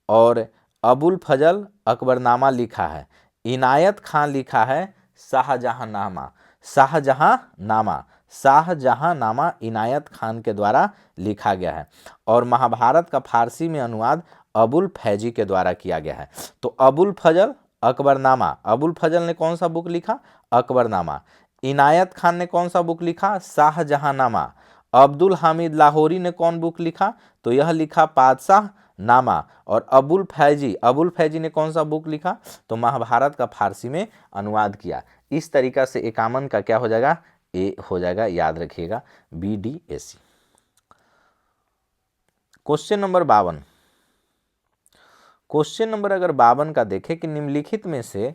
और अबुल फजल अकबरनामा लिखा है, इनायत खान लिखा है शाहजहांनामा, शाहजहांनामा, शाहजहांनामा इनायत खान के द्वारा लिखा गया है, और महाभारत का फारसी में अनुवाद अबुल फैजी के द्वारा किया गया है। तो अबुल फजल अकबरनामा, अबुल फजल ने कौन सा बुक लिखा? अकबरनामा। इनायत खान ने कौन सा बुक लिखा? शाहजहांनामा। अब्दुल हामिद लाहौरी ने कौन बुक लिखा? तो यह लिखा पादशाह नामा। और अबुल फैजी ने कौन सा बुक लिखा? तो महाभारत का फारसी में अनुवाद किया। इस तरीका से 51 का क्या हो जाएगा? ए हो जाएगा, याद रखिएगा, BDAC। Question number 52, question number अगर 52 का देखें कि निम्नलिखित में से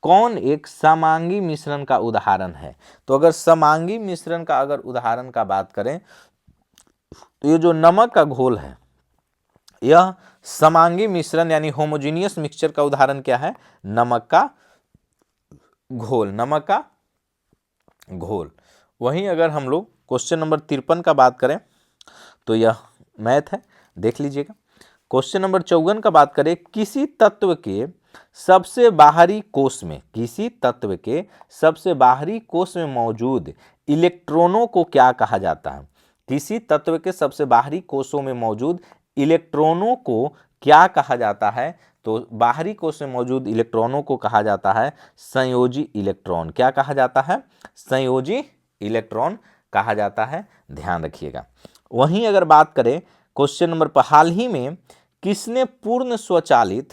कौन एक समांगी मिश्रण का उदाहरण है? तो अगर समांगी मिश्रण का अगर उदाहरण का बात करें तो ये जो नमक का घोल है, यह समांगी मिश्रण यानी होमोजीनियस मिक्सचर का उदाहरण क्या है? नमक का घोल, नमक का घोल। वहीं अगर हम लोग क्वेश्चन नंबर 53 का बात करें तो यह मैथ है, देख लीजिएगा। क्वेश्चन नंबर 54 का बात करें, किसी तत्व के सबसे बाहरी कोष में, किसी तत्व के सबसे बाहरी कोष में मौजूद इलेक्ट्रॉनों को क्या कहा जाता है? किसी तत्व के सबसे बाहरी कोषों में मौजूद इलेक्ट्रॉनों को क्या कहा जाता है? तो बाहरी कोष में मौजूद इलेक्ट्रॉनों को कहा जाता है संयोजी इलेक्ट्रॉन। क्या कहा जाता है? संयोजी इलेक्ट्रॉन कहा जाता है, ध्यान रखिएगा। वहीं अगर बात करें क्वेश्चन नंबर पर, हाल ही में किसने पूर्ण स्वचालित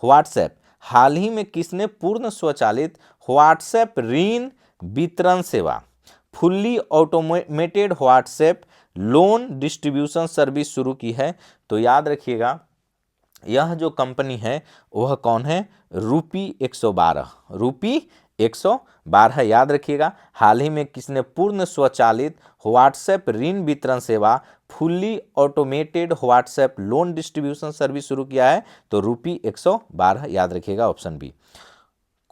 व्हाट्सएप, हाल ही में किसने पूर्ण स्वचालित व्हाट्सएप ऋण वितरण सेवा, fully automated WhatsApp loan distribution service शुरू की है? तो याद रखिएगा यह जो कंपनी है वह कौन है? रूपी 112, रूपी 112। याद रखिएगा, हाल ही में किसने पूर्ण स्वचालित व्हाट्सएप ऋण वितरण सेवा fully automated WhatsApp loan distribution service शुरू किया है? तो रूपी 112, याद रखिएगा, ऑप्शन बी।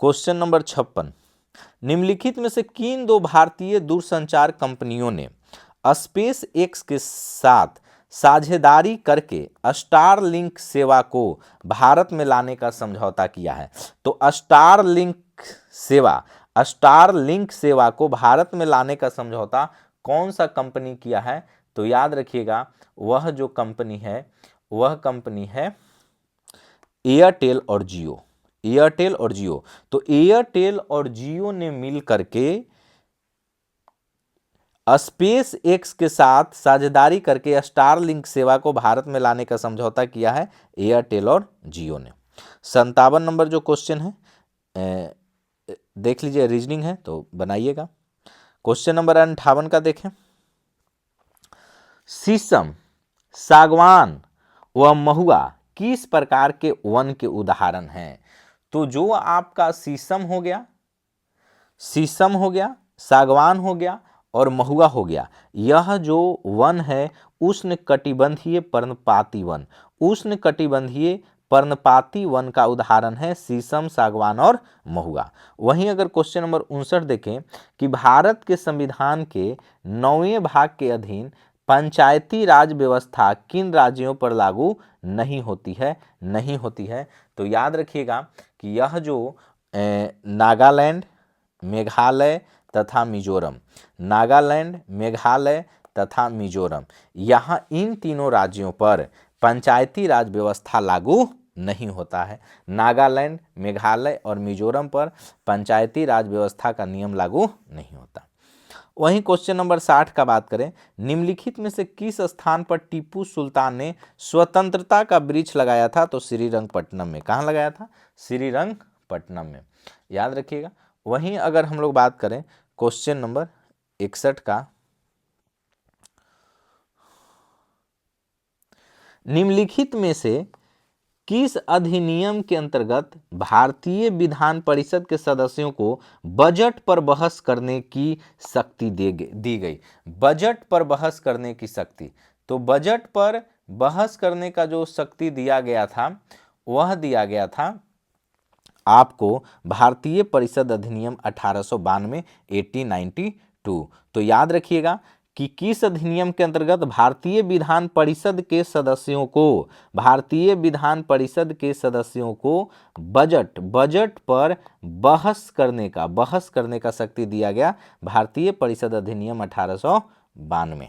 क्वेश्चन नंबर 56, निम्नलिखित में से किन दो भारतीय दूरसंचार कंपनियों ने स्पेस एक्स के साथ साझेदारी करके स्टारलिंक सेवा को भारत में लाने का समझौता किया है? तो स्टारलिंक सेवा को भारत में लाने का समझौता कौन सा कंपनी किया है? तो याद रखिएगा वह जो कंपनी है वह कंपनी है एयरटेल और जियो, एयरटेल और जियो। तो एयरटेल और जियो ने मिल करके स्पेस एक्स के साथ साझेदारी करके स्टारलिंक सेवा को भारत में लाने का समझौता किया है एयरटेल और जियो ने। 57 नंबर जो क्वेश्चन है देख लीजिए, रीजनिंग है तो बनाइएगा। क्वेश्चन नंबर 58 का देखें, शीशम, सागवान व महुआ किस प्रकार के वन के उदाहरण हैं? तो जो आपका शीशम हो गया, शीशम हो गया, सागवान हो गया और महुआ हो गया, यह जो वन है उष्णकटिबंधीय पर्णपाती वन, उष्णकटिबंधीय पर्णपाती वन का उदाहरण है शीशम, सागवान और महुआ। वहीं अगर क्वेश्चन नंबर 59 देखें कि भारत के संविधान के 9वें भाग के अधीन पंचायती राज व्यवस्था किन राज्यों पर लागू नहीं होती है? नहीं होती है। तो याद रखिएगा कि यह जो नागालैंड, मेघालय तथा मिजोरम, नागालैंड, मेघालय तथा मिजोरम, यहाँ इन तीनों राज्यों पर पंचायती राज व्यवस्था लागू नहीं होता है। नागालैंड, मेघालय और मिजोरम पर पंचायती राज व्यवस्था का नियम लागू नहीं होता। वहीं क्वेश्चन नंबर 60 का बात करें, निम्नलिखित में से किस स्थान पर टीपू सुल्तान ने स्वतंत्रता का वृक्ष लगाया था? तो श्रीरंगपट्टनम में। कहाँ लगाया था? श्रीरंगपट्टनम में, याद रखिएगा। वहीं अगर हम लोग बात करें क्वेश्चन नंबर 61 का, निम्नलिखित में से किस अधिनियम के अंतर्गत भारतीय विधान परिषद के सदस्यों को बजट पर बहस करने की शक्ति दी गई? बजट पर बहस करने की शक्ति, तो बजट पर बहस करने का जो शक्ति दिया गया था वह दिया गया था आपको भारतीय परिषद अधिनियम 1892 1892। तो याद रखिएगा कि किस अधिनियम के अंतर्गत भारतीय विधान परिषद के सदस्यों को, भारतीय विधान परिषद के सदस्यों को बजट पर बहस करने का शक्ति दिया गया? भारतीय परिषद अधिनियम 1892।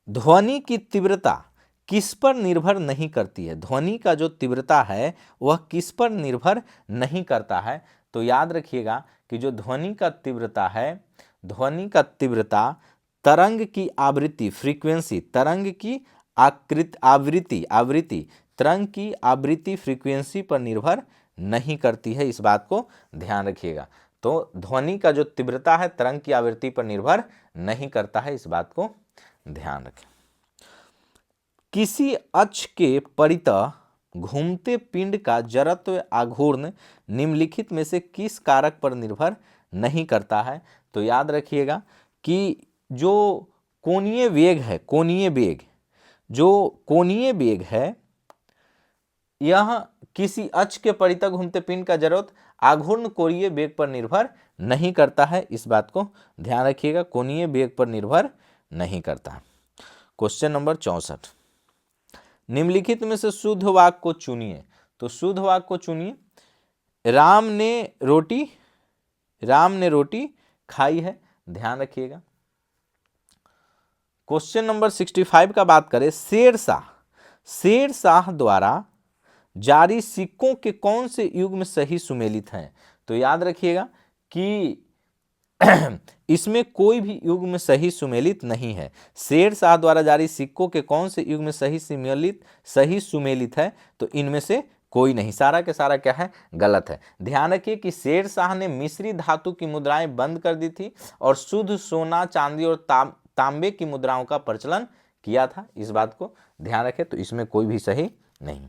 ध्वनि की तीव्रता किस पर निर्भर नहीं करती है? ध्वनि का जो तीव्रता है वह किस पर निर्भर नहीं करता है? तो याद रखिएगा कि जो ध्वनि का तीव्रता है, ध्वनि का तीव्रता तरंग की आवृत्ति, फ्रीक्वेंसी, तरंग की आवृत्ति तरंग की आवृत्ति फ्रीक्वेंसी पर निर्भर नहीं करती है, इस बात को ध्यान रखिएगा। तो ध्वनि का जो तीव्रता है तरंग की आवृत्ति पर निर्भर नहीं करता है, इस बात को ध्यान रखें। किसी अक्ष के परितः घूमते पिंड का जड़त्व आघूर्ण निम्नलिखित में से किस कारक पर निर्भर नहीं करता है? तो याद रखिएगा कि जो कोणीय वेग है, कोणीय वेग है, यह किसी अक्ष के परितः घूमते पिंड का जड़त्व आघूर्ण कोणीय वेग पर निर्भर नहीं करता है, इस बात को ध्यान रखिएगा, कोणीय वेग पर निर्भर नहीं करता। क्वेश्चन नंबर 64, निम्नलिखित में से शुद्ध वाक्य को चुनिए। तो शुद्ध वाक्य को चुनिए। राम ने रोटी खाई है, ध्यान रखिएगा। क्वेश्चन नंबर 65 का बात करें, शेर शाह द्वारा जारी सिक्कों के कौन से युग में सही सुमेलित हैं? तो याद रखिएगा कि इसमें कोई भी युग में सही सुमेलित नहीं है। शेर शाह द्वारा जारी सिक्कों के कौन से युग में सही सुमेलित है? तो इनमें से कोई नहीं, सारा के सारा क्या है? गलत है। ध्यान रखिए कि शेर शाह ने मिश्री धातु की मुद्राएं बंद कर दी थी और शुद्ध सोना, चांदी और तांबे की मुद्राओं का प्रचलन किया था, इस बात को ध्यान रखें। तो इसमें कोई भी सही नहीं।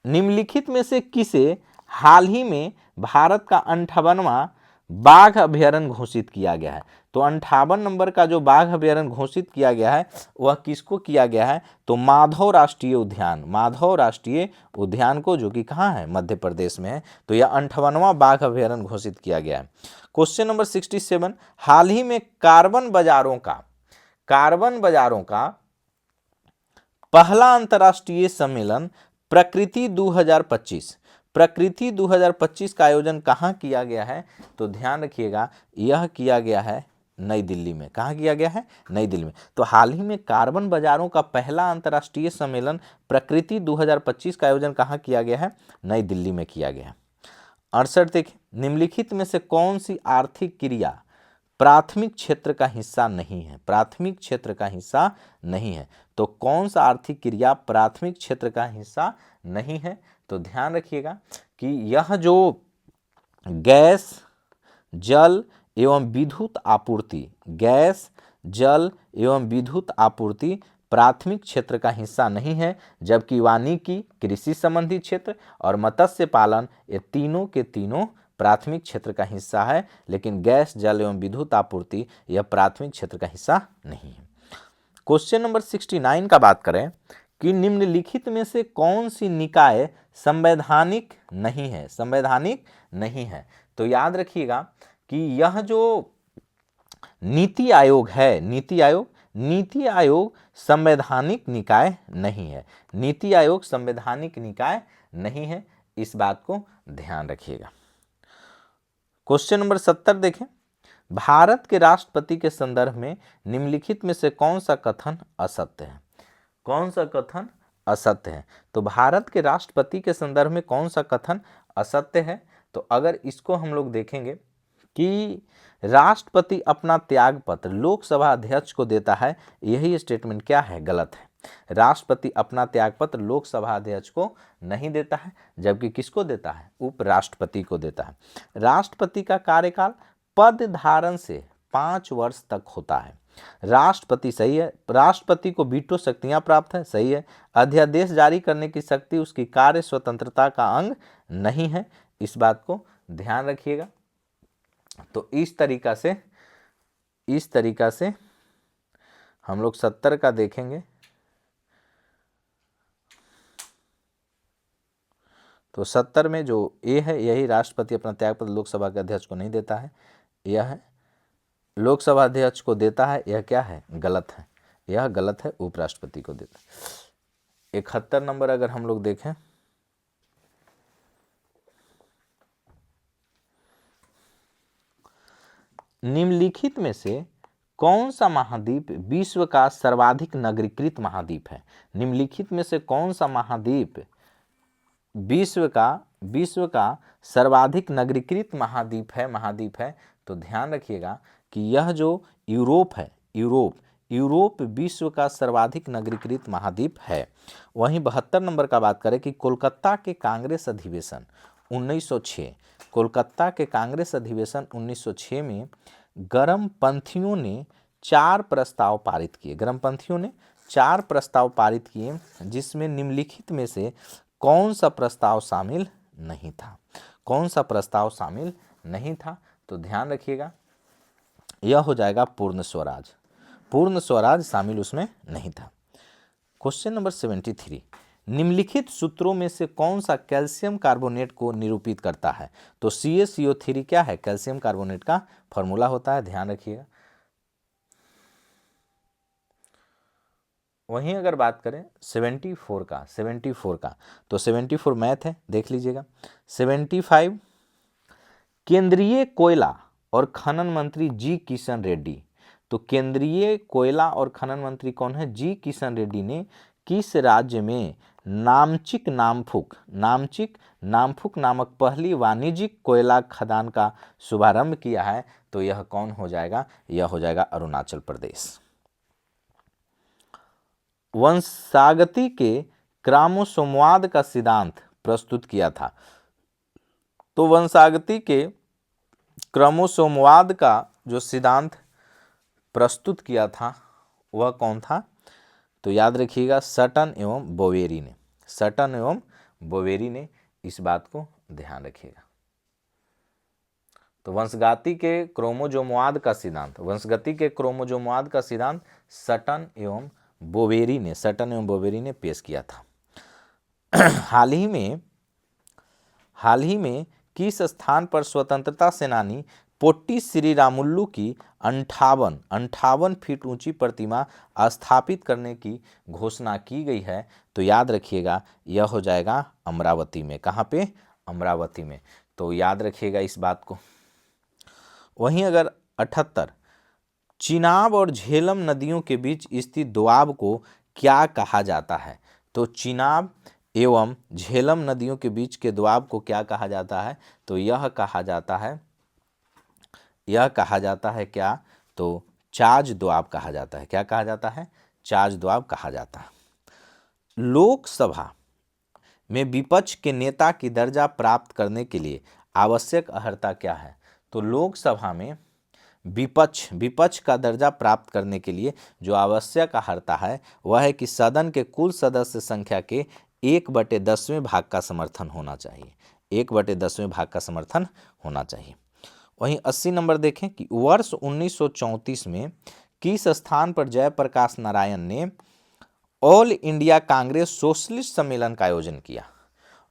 निम्नलिखित में से किसे हाल ही में भारत का 58वां बाघ अभयारण्य घोषित किया गया है? तो 58 नंबर का जो बाघ अभयारण्य घोषित किया गया है वह किसको किया गया है? तो माधव राष्ट्रीय उद्यान को, जो कि कहाँ है? मध्य प्रदेश में है। तो यह 58वां बाघ अभयारण्य घोषित किया गया है। क्वेश्चन नंबर 67, हाल ही में कार्बन बाजारों का पहला अंतर्राष्ट्रीय सम्मेलन प्रकृति 2025 का आयोजन कहाँ किया गया है? तो ध्यान रखिएगा, यह किया गया है नई दिल्ली में। कहाँ किया गया है? नई दिल्ली में। तो हाल ही में कार्बन बाजारों का पहला अंतर्राष्ट्रीय सम्मेलन प्रकृति 2025 का आयोजन कहाँ किया गया है? नई दिल्ली में किया गया है। 68 देखिए, निम्नलिखित में से कौन सी आर्थिक क्रिया प्राथमिक क्षेत्र का हिस्सा नहीं है? प्राथमिक क्षेत्र का हिस्सा नहीं है। तो कौन सा आर्थिक क्रिया प्राथमिक क्षेत्र का हिस्सा नहीं है? तो ध्यान रखिएगा कि यह जो गैस, जल एवं विद्युत आपूर्ति प्राथमिक क्षेत्र का हिस्सा नहीं है, जबकि वानिकी, कृषि संबंधी क्षेत्र और मत्स्य पालन, ये तीनों के तीनों प्राथमिक क्षेत्र का हिस्सा है, लेकिन गैस, जल एवं विद्युत आपूर्ति यह प्राथमिक क्षेत्र का हिस्सा नहीं है। क्वेश्चन नंबर 69 का बात करें कि निम्नलिखित में से कौन सी निकाय संवैधानिक नहीं है? तो याद रखिएगा कि यह जो नीति आयोग है, नीति आयोग संवैधानिक निकाय नहीं है। नीति आयोग संवैधानिक निकाय नहीं है, इस बात को ध्यान रखिएगा। क्वेश्चन नंबर 70 देखें, भारत के राष्ट्रपति के संदर्भ में निम्नलिखित में से कौन सा कथन असत्य है? कौन सा कथन असत्य है? तो भारत के राष्ट्रपति के संदर्भ में कौन सा कथन असत्य है? तो अगर इसको हम लोग देखेंगे कि राष्ट्रपति अपना त्यागपत्र लोकसभा अध्यक्ष को देता है, यही स्टेटमेंट क्या है? गलत है। राष्ट्रपति अपना त्यागपत्र लोकसभा अध्यक्ष को नहीं देता है, जबकि किसको देता है? उपराष्ट्रपति को देता है। राष्ट्रपति का कार्यकाल पद धारण से 5 वर्ष तक होता है। राष्ट्रपति सही है, राष्ट्रपति को वीटो शक्तियां प्राप्त है, सही है। अध्यादेश जारी करने की शक्ति उसकी कार्य स्वतंत्रता का अंग नहीं है, इस बात को ध्यान रखिएगा। तो इस तरीका से हम लोग 70 का देखेंगे। तो 70 में जो ए है, यही राष्ट्रपति अपना त्यागपत्र लोकसभा के अध्यक्ष को नहीं देता है, यह है लोकसभा अध्यक्ष को देता है, यह क्या है, गलत है, यह गलत है, उपराष्ट्रपति को देता है। 71 नंबर अगर हम लोग देखें, निम्नलिखित में से कौन सा महाद्वीप विश्व का सर्वाधिक नगरीकृत महाद्वीप है? निम्नलिखित में से कौन सा महाद्वीप विश्व का सर्वाधिक नगरीकृत महाद्वीप है? तो ध्यान रखिएगा कि यह जो यूरोप है, यूरोप विश्व का सर्वाधिक नगरीकृत महाद्वीप है। वहीं 72 नंबर का बात करें कि कोलकाता के कांग्रेस अधिवेशन 1906, कोलकाता के कांग्रेस अधिवेशन 1906 में गर्मपंथियों ने 4 प्रस्ताव पारित किए, गर्मपंथियों ने 4 प्रस्ताव पारित किए, जिसमें निम्नलिखित में से कौन सा प्रस्ताव शामिल नहीं था? कौन सा प्रस्ताव शामिल नहीं था? तो ध्यान रखिएगा, यह हो जाएगा पूर्ण स्वराज, पूर्ण स्वराज शामिल उसमें नहीं था। क्वेश्चन नंबर 73, निम्नलिखित सूत्रों में से कौन सा कैल्शियम कार्बोनेट को निरूपित करता है? तो CaCO3 क्या है? कैल्शियम कार्बोनेट का फॉर्मूला होता है, ध्यान रखिएगा। वहीं अगर बात करें 74 का, तो 74 मैथ है, देख लीजिएगा। 75 केंद्रीय कोयला और खनन मंत्री जी किशन रेड्डी, तो केंद्रीय कोयला और खनन मंत्री कौन है? जी किशन रेड्डी ने किस राज्य में नामचिक नामफुक नामक पहली वाणिज्यिक कोयला खदान का शुभारंभ किया है? तो यह कौन हो जाएगा? यह हो जाएगा अरुणाचल प्रदेश। वंशागति के क्रमोसंवाद का सिद्धांत प्रस्तुत किया था, तो वंशागति के क्रमोसंवाद का जो सिद्धांत प्रस्तुत किया था वह कौन था? तो याद रखिएगा सटन एवं बोवेरी ने, सटन एवं बोवेरी ने, इस बात को ध्यान रखिएगा। तो वंशगति के क्रोमोसोमवाद का सिद्धांत, वंशगति के क्रोमोसोमवाद का सिद्धांत सटन एवं बोवेरी ने पेश किया था। हाल ही में किस स्थान पर स्वतंत्रता सेनानी पोट्टी श्रीरामुलु की 58 फीट ऊंची प्रतिमा स्थापित करने की घोषणा की गई है? तो याद रखिएगा, यह हो जाएगा अमरावती में। कहाँ पे? अमरावती में। तो याद रखिएगा इस बात को। वहीं अगर 78 चिनाब और झेलम नदियों के बीच स्थित दोआब को क्या कहा जाता है? तो चिनाब एवं झेलम नदियों के बीच के दोआब को क्या कहा जाता है? तो यह कहा जाता है क्या? तो चाज दोआब कहा जाता है। क्या कहा जाता है? चाज दोआब कहा जाता है। लोकसभा में विपक्ष के नेता की दर्जा प्राप्त करने के लिए आवश्यक अर्हता क्या है? तो लोकसभा में विपक्ष का दर्जा प्राप्त करने के लिए जो आवश्यक अर्हता है वह है कि सदन के कुल सदस्य संख्या के 1/10वें भाग का समर्थन होना चाहिए, 1/10वें भाग का समर्थन होना चाहिए। वहीं 80 नंबर देखें कि वर्ष 1934 में किस स्थान पर जयप्रकाश नारायण ने ऑल इंडिया कांग्रेस सोशलिस्ट सम्मेलन का आयोजन किया?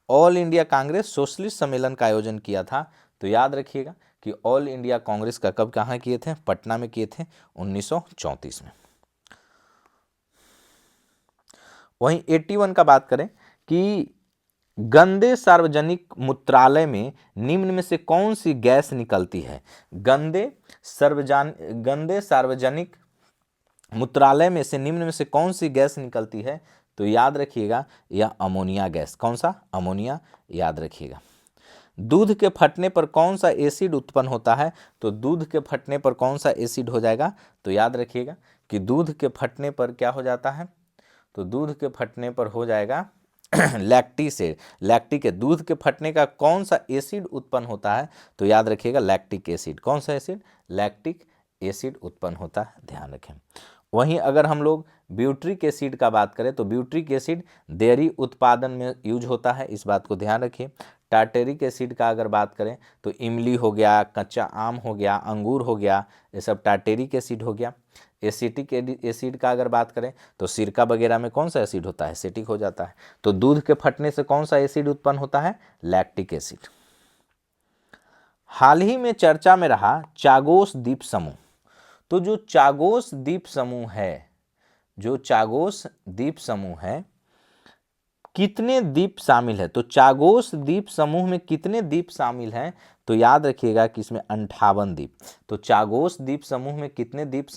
ऑल इंडिया कांग्रेस सोशलिस्ट सम्मेलन का आयोजन किया था। तो याद रखिएगा कि ऑल इंडिया कांग्रेस का कब कहाँ किए थे? पटना में किए थे 1934 में। वहीं 81 का बात करें कि गंदे सार्वजनिक मूत्रालय में निम्न में से कौन सी गैस निकलती है? गंदे सार्वजनिक मूत्रालय में से निम्न में से कौन सी गैस निकलती है? तो याद रखिएगा यह अमोनिया गैस। कौन सा? अमोनिया, याद रखिएगा। दूध के फटने पर कौन सा एसिड उत्पन्न होता है? तो दूध के फटने पर कौन सा एसिड हो जाएगा? तो याद रखिएगा कि दूध के फटने पर क्या हो जाता है? तो दूध के फटने पर हो जाएगा लैक्टिक है। दूध के फटने का कौन सा एसिड उत्पन्न होता है? तो याद रखिएगा लैक्टिक एसिड। कौन सा एसिड? लैक्टिक एसिड उत्पन्न होता है, ध्यान रखें। वहीं अगर हम लोग ब्यूट्रिक एसिड का बात करें तो ब्यूट्रिक एसिड डेयरी उत्पादन में यूज होता है, इस बात को ध्यान रखिए। टार्टेरिक एसिड का अगर बात करें तो इमली हो गया, कच्चा आम हो गया, अंगूर हो गया, ये सब टार्टेरिक एसिड हो गया। एसिटिक एसिड का अगर बात करें तो सिरका वगैरह में कौन सा एसिड होता है, एसिटिक हो जाता है। तो दूध के फटने से कौन सा एसिड उत्पन्न होता है, लैक्टिक एसिड। हाल ही में चर्चा में रहा चागोस द्वीप समूह। तो जो चागोस द्वीप समूह है, जो चागोस द्वीप समूह है, कितने द्वीप शामिल है? तो चागोस द्वीप समूह में कितने द्वीप शामिल हैं? तो याद रखिएगा कि इसमें 58 द्वीप। तो चागोस द्वीप समूह में कितने द्वीप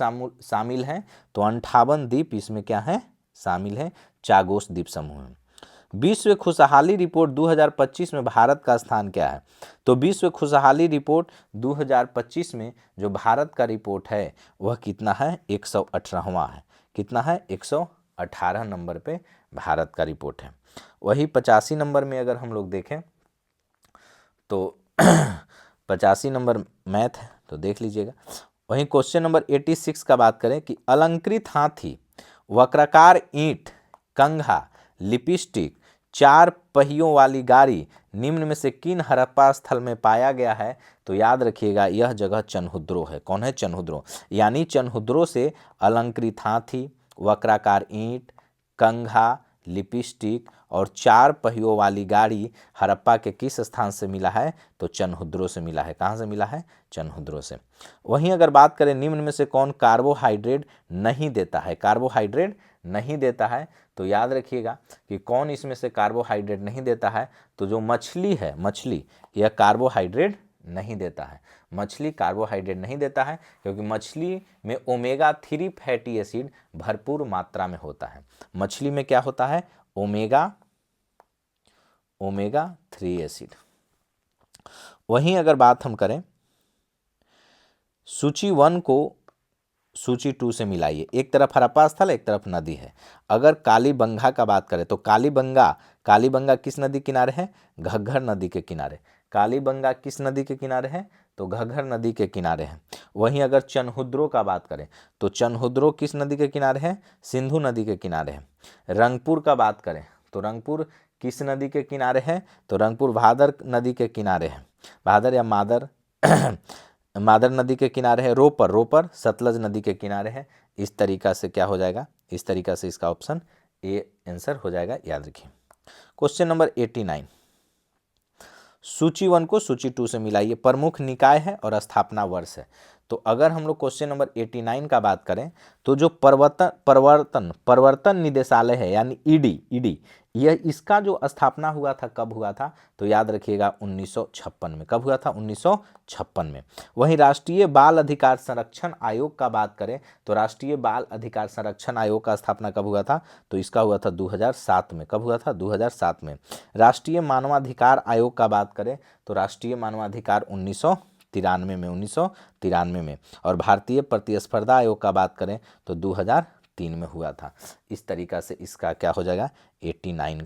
शामिल हैं? तो 58 द्वीप इसमें क्या है, शामिल है चागोस द्वीप समूह में। विश्व खुशहाली रिपोर्ट 2025 में भारत का स्थान क्या है? तो विश्व खुशहाली रिपोर्ट 2025 में जो भारत का रिपोर्ट है वह कितना है, 118वां है। कितना है, 118 नंबर पे भारत का रिपोर्ट है। वही 85 नंबर में अगर हम लोग देखें तो 85 नंबर मैथ है, तो देख लीजिएगा। वहीं क्वेश्चन नंबर 86 का बात करें कि अलंकृत हाथी, वक्राकार ईंट, कंघा, लिपस्टिक, 4 पहियों वाली गाड़ी निम्न में से किन हड़प्पा स्थल में पाया गया है? तो याद रखिएगा यह जगह चनहुद्रो है। कौन है, चनहुद्रो। यानी चनहुद्रो से अलंकृत हाथी, वक्राकार ईंट, कंघा, लिपस्टिक और 4 पहियों वाली गाड़ी हड़प्पा के किस स्थान से मिला है? तो चनहुद्रो से मिला है। कहाँ से मिला है, चनहुद्रो से। वहीं अगर बात करें निम्न में से कौन कार्बोहाइड्रेट नहीं देता है, कार्बोहाइड्रेट नहीं देता है, तो याद रखिएगा कि कौन इसमें से कार्बोहाइड्रेट नहीं देता है? तो जो मछली है, मछली, यह कार्बोहाइड्रेट नहीं देता है। मछली कार्बोहाइड्रेट नहीं देता है क्योंकि मछली में ओमेगा 3 फैटी एसिड भरपूर मात्रा में होता है। मछली में क्या होता है, ओमेगा 3 एसिड। वहीं अगर बात हम करें सूची 1 को सूची 2 से मिलाइए। एक तरफ हड़प्पा स्थल, एक तरफ नदी है। अगर कालीबंगा का बात करें तो कालीबंगा किस नदी किनारे है, घग्घर नदी के किनारे। कालीबंगा किस नदी के किनारे है, तो घग्घर नदी के किनारे है। वहीं अगर चनहुद्रो का बात करें तो चनहुद्रो किस नदी के किनारे है, सिंधु नदी के किनारे है। रंगपुर का बात करें तो रंगपुर किस नदी के किनारे है, तो रंगपुर भादर नदी के किनारे है। भादर या मादर मादर नदी के किनारे है। रोपर सतलज नदी के किनारे है। इस तरीका से क्या हो जाएगा, इस तरीका से इसका ऑप्शन ए आंसर हो जाएगा, याद रखिए। क्वेश्चन नंबर 89, सूची 1 को सूची 2 से मिलाइए। प्रमुख निकाय है और स्थापना वर्ष है। तो अगर हम लोग क्वेश्चन नंबर 89 का बात करें तो जो प्रवर्तन निदेशालय है यानी ईडी, यह इसका जो स्थापना हुआ था कब हुआ था, तो याद रखिएगा 1956 में। कब हुआ था, 1956 में। वहीं राष्ट्रीय बाल अधिकार संरक्षण आयोग का बात करें तो राष्ट्रीय बाल अधिकार संरक्षण आयोग का स्थापना कब हुआ था, तो इसका हुआ था 2007 में। कब हुआ था, 2007 में। राष्ट्रीय मानवाधिकार आयोग का बात करें तो राष्ट्रीय मानवाधिकार 1993 में। और भारतीय प्रतिस्पर्धा आयोग का बात करें तो 2003 में हुआ था। इस तरीका से इसका क्या हो जाएगा, 89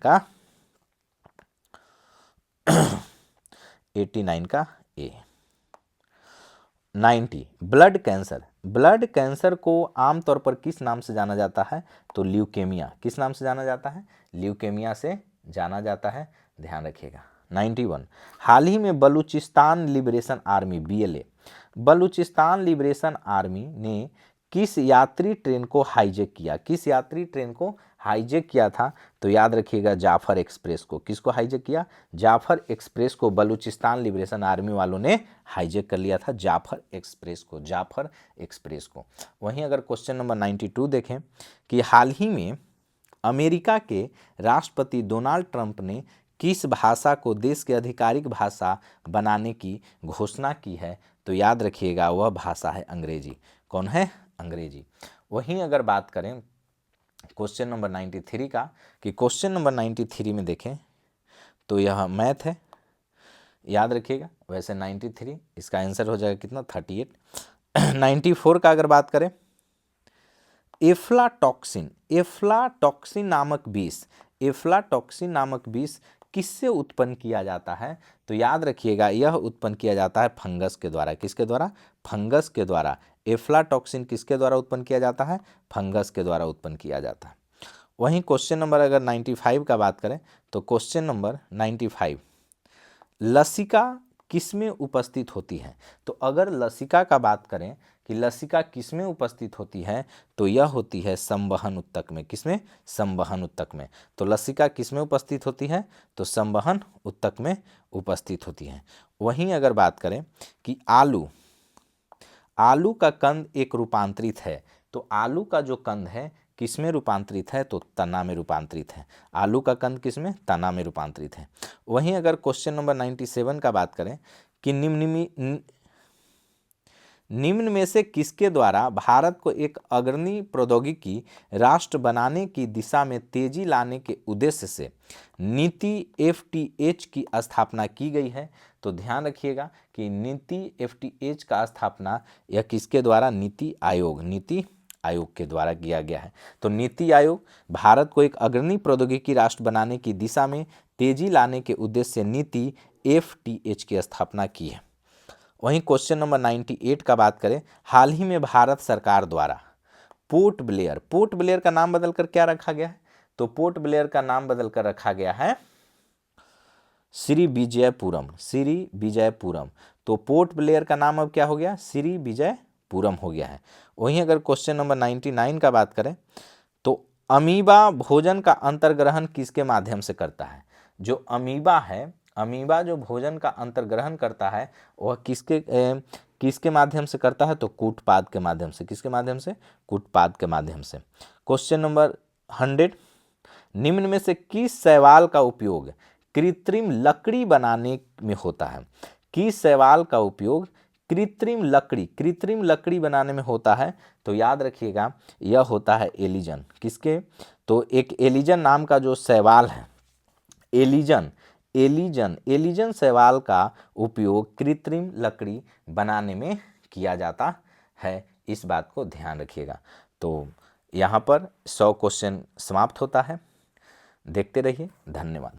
का ए। 90, ब्लड कैंसर को आमतौर पर किस नाम से जाना जाता है, तो ल्यूकेमिया। किस नाम से जाना जाता है, ल्यूकेमिया से जाना जाता है, ध्यान रखिएगा। 91, हाल ही में Balochistan liberation army BLA, Balochistan liberation army ने किस यात्री ट्रेन को हाईजैक किया? किस यात्री ट्रेन को हाईजैक किया था, तो याद रखिएगा जाफर एक्सप्रेस को। किसको हाईजैक किया, जाफर एक्सप्रेस को बलूचिस्तान लिबरेशन आर्मी वालों ने हाईजैक कर लिया था, जाफर एक्सप्रेस को। वहीं अगर क्वेश्चन नंबर 92 देखें कि हाल ही में अमेरिका के राष्ट्रपति डोनाल्ड ट्रंप ने किस भाषा को देश की आधिकारिक भाषा बनाने की घोषणा की है, तो याद रखिएगा वह भाषा है अंग्रेजी। कौन है, अंग्रेजी। वहीं अगर बात करें क्वेश्चन नंबर 93 का, कि क्वेश्चन नंबर 93 में देखें तो यह मैथ है, याद रखिएगा। वैसे 93 इसका आंसर हो जाएगा कितना, 38। 94 का अगर बात करें, एफ्लाटॉक्सिन नामक विष किससे उत्पन्न किया जाता है? तो याद रखिएगा, यह उत्पन्न किया जाता है फंगस के द्वारा। किसके द्वारा? फंगस के द्वारा। एफ्लाटॉक्सिन किसके द्वारा उत्पन्न किया जाता है? फंगस के द्वारा उत्पन्न किया जाता है। वहीं क्वेश्चन नंबर अगर 95 का बात करें तो क्वेश्चन नंबर 95, लसिका किसमें उपस्थित होती है? तो अगर लसिका का बात करें कि लसिका किसमें उपस्थित होती है, तो यह होती है संवहन उत्तक में। किसमें? संवहन उत्तक में। तो लसिका किसमें उपस्थित होती है? तो संवहन उत्तक में उपस्थित होती है। वहीं अगर बात करें कि आलू का कंद एक रूपांतरित है, तो आलू का जो कंद है किसमें रूपांतरित है? तो तना में रूपांतरित है। आलू का कंद किसमें? तना में रूपांतरित है। वहीं अगर क्वेश्चन नंबर 97 का बात करें कि निम्न में से किसके द्वारा भारत को एक अग्रणी प्रौद्योगिकी राष्ट्र बनाने की दिशा में तेजी लाने के उद्देश्य से नीति FTH की स्थापना की गई है? तो ध्यान रखिएगा कि नीति FTH का स्थापना यह किसके द्वारा? नीति आयोग के द्वारा किया गया है। तो नीति आयोग भारत को एक अग्रणी प्रौद्योगिकी राष्ट्र बनाने की दिशा में तेजी लाने के उद्देश्य से नीति FTH की स्थापना की है। वहीं क्वेश्चन नंबर 98 का बात करें, हाल ही में भारत सरकार द्वारा पोर्ट ब्लेयर का नाम बदलकर क्या रखा गया है? तो पोर्ट ब्लेयर का नाम बदलकर रखा गया है श्री विजयपुरम। तो पोर्ट ब्लेयर का नाम अब क्या हो गया? श्री विजयपुरम हो गया है। वहीं अगर क्वेश्चन नंबर 99 का बात करें तो अमीबा भोजन का अंतर्ग्रहण किसके माध्यम से करता है? जो अमीबा है, अमीबा जो भोजन का अंतर्ग्रहण करता है वह किसके माध्यम से करता है? तो कूटपाद के माध्यम से। किसके माध्यम से? कूटपाद के माध्यम से। क्वेश्चन नंबर 100, निम्न में से किस शैवाल का उपयोग कृत्रिम लकड़ी बनाने में होता है? किस शैवाल का उपयोग कृत्रिम लकड़ी बनाने में होता है? तो याद रखिएगा यह होता है एलिजन। किसके? तो एक एलिजन नाम का जो शैवाल है, एलिजन शैवाल का उपयोग कृत्रिम लकड़ी बनाने में किया जाता है। इस बात को ध्यान रखिएगा। तो यहाँ पर 100 क्वेश्चन समाप्त होता है। देखते रहिए। धन्यवाद।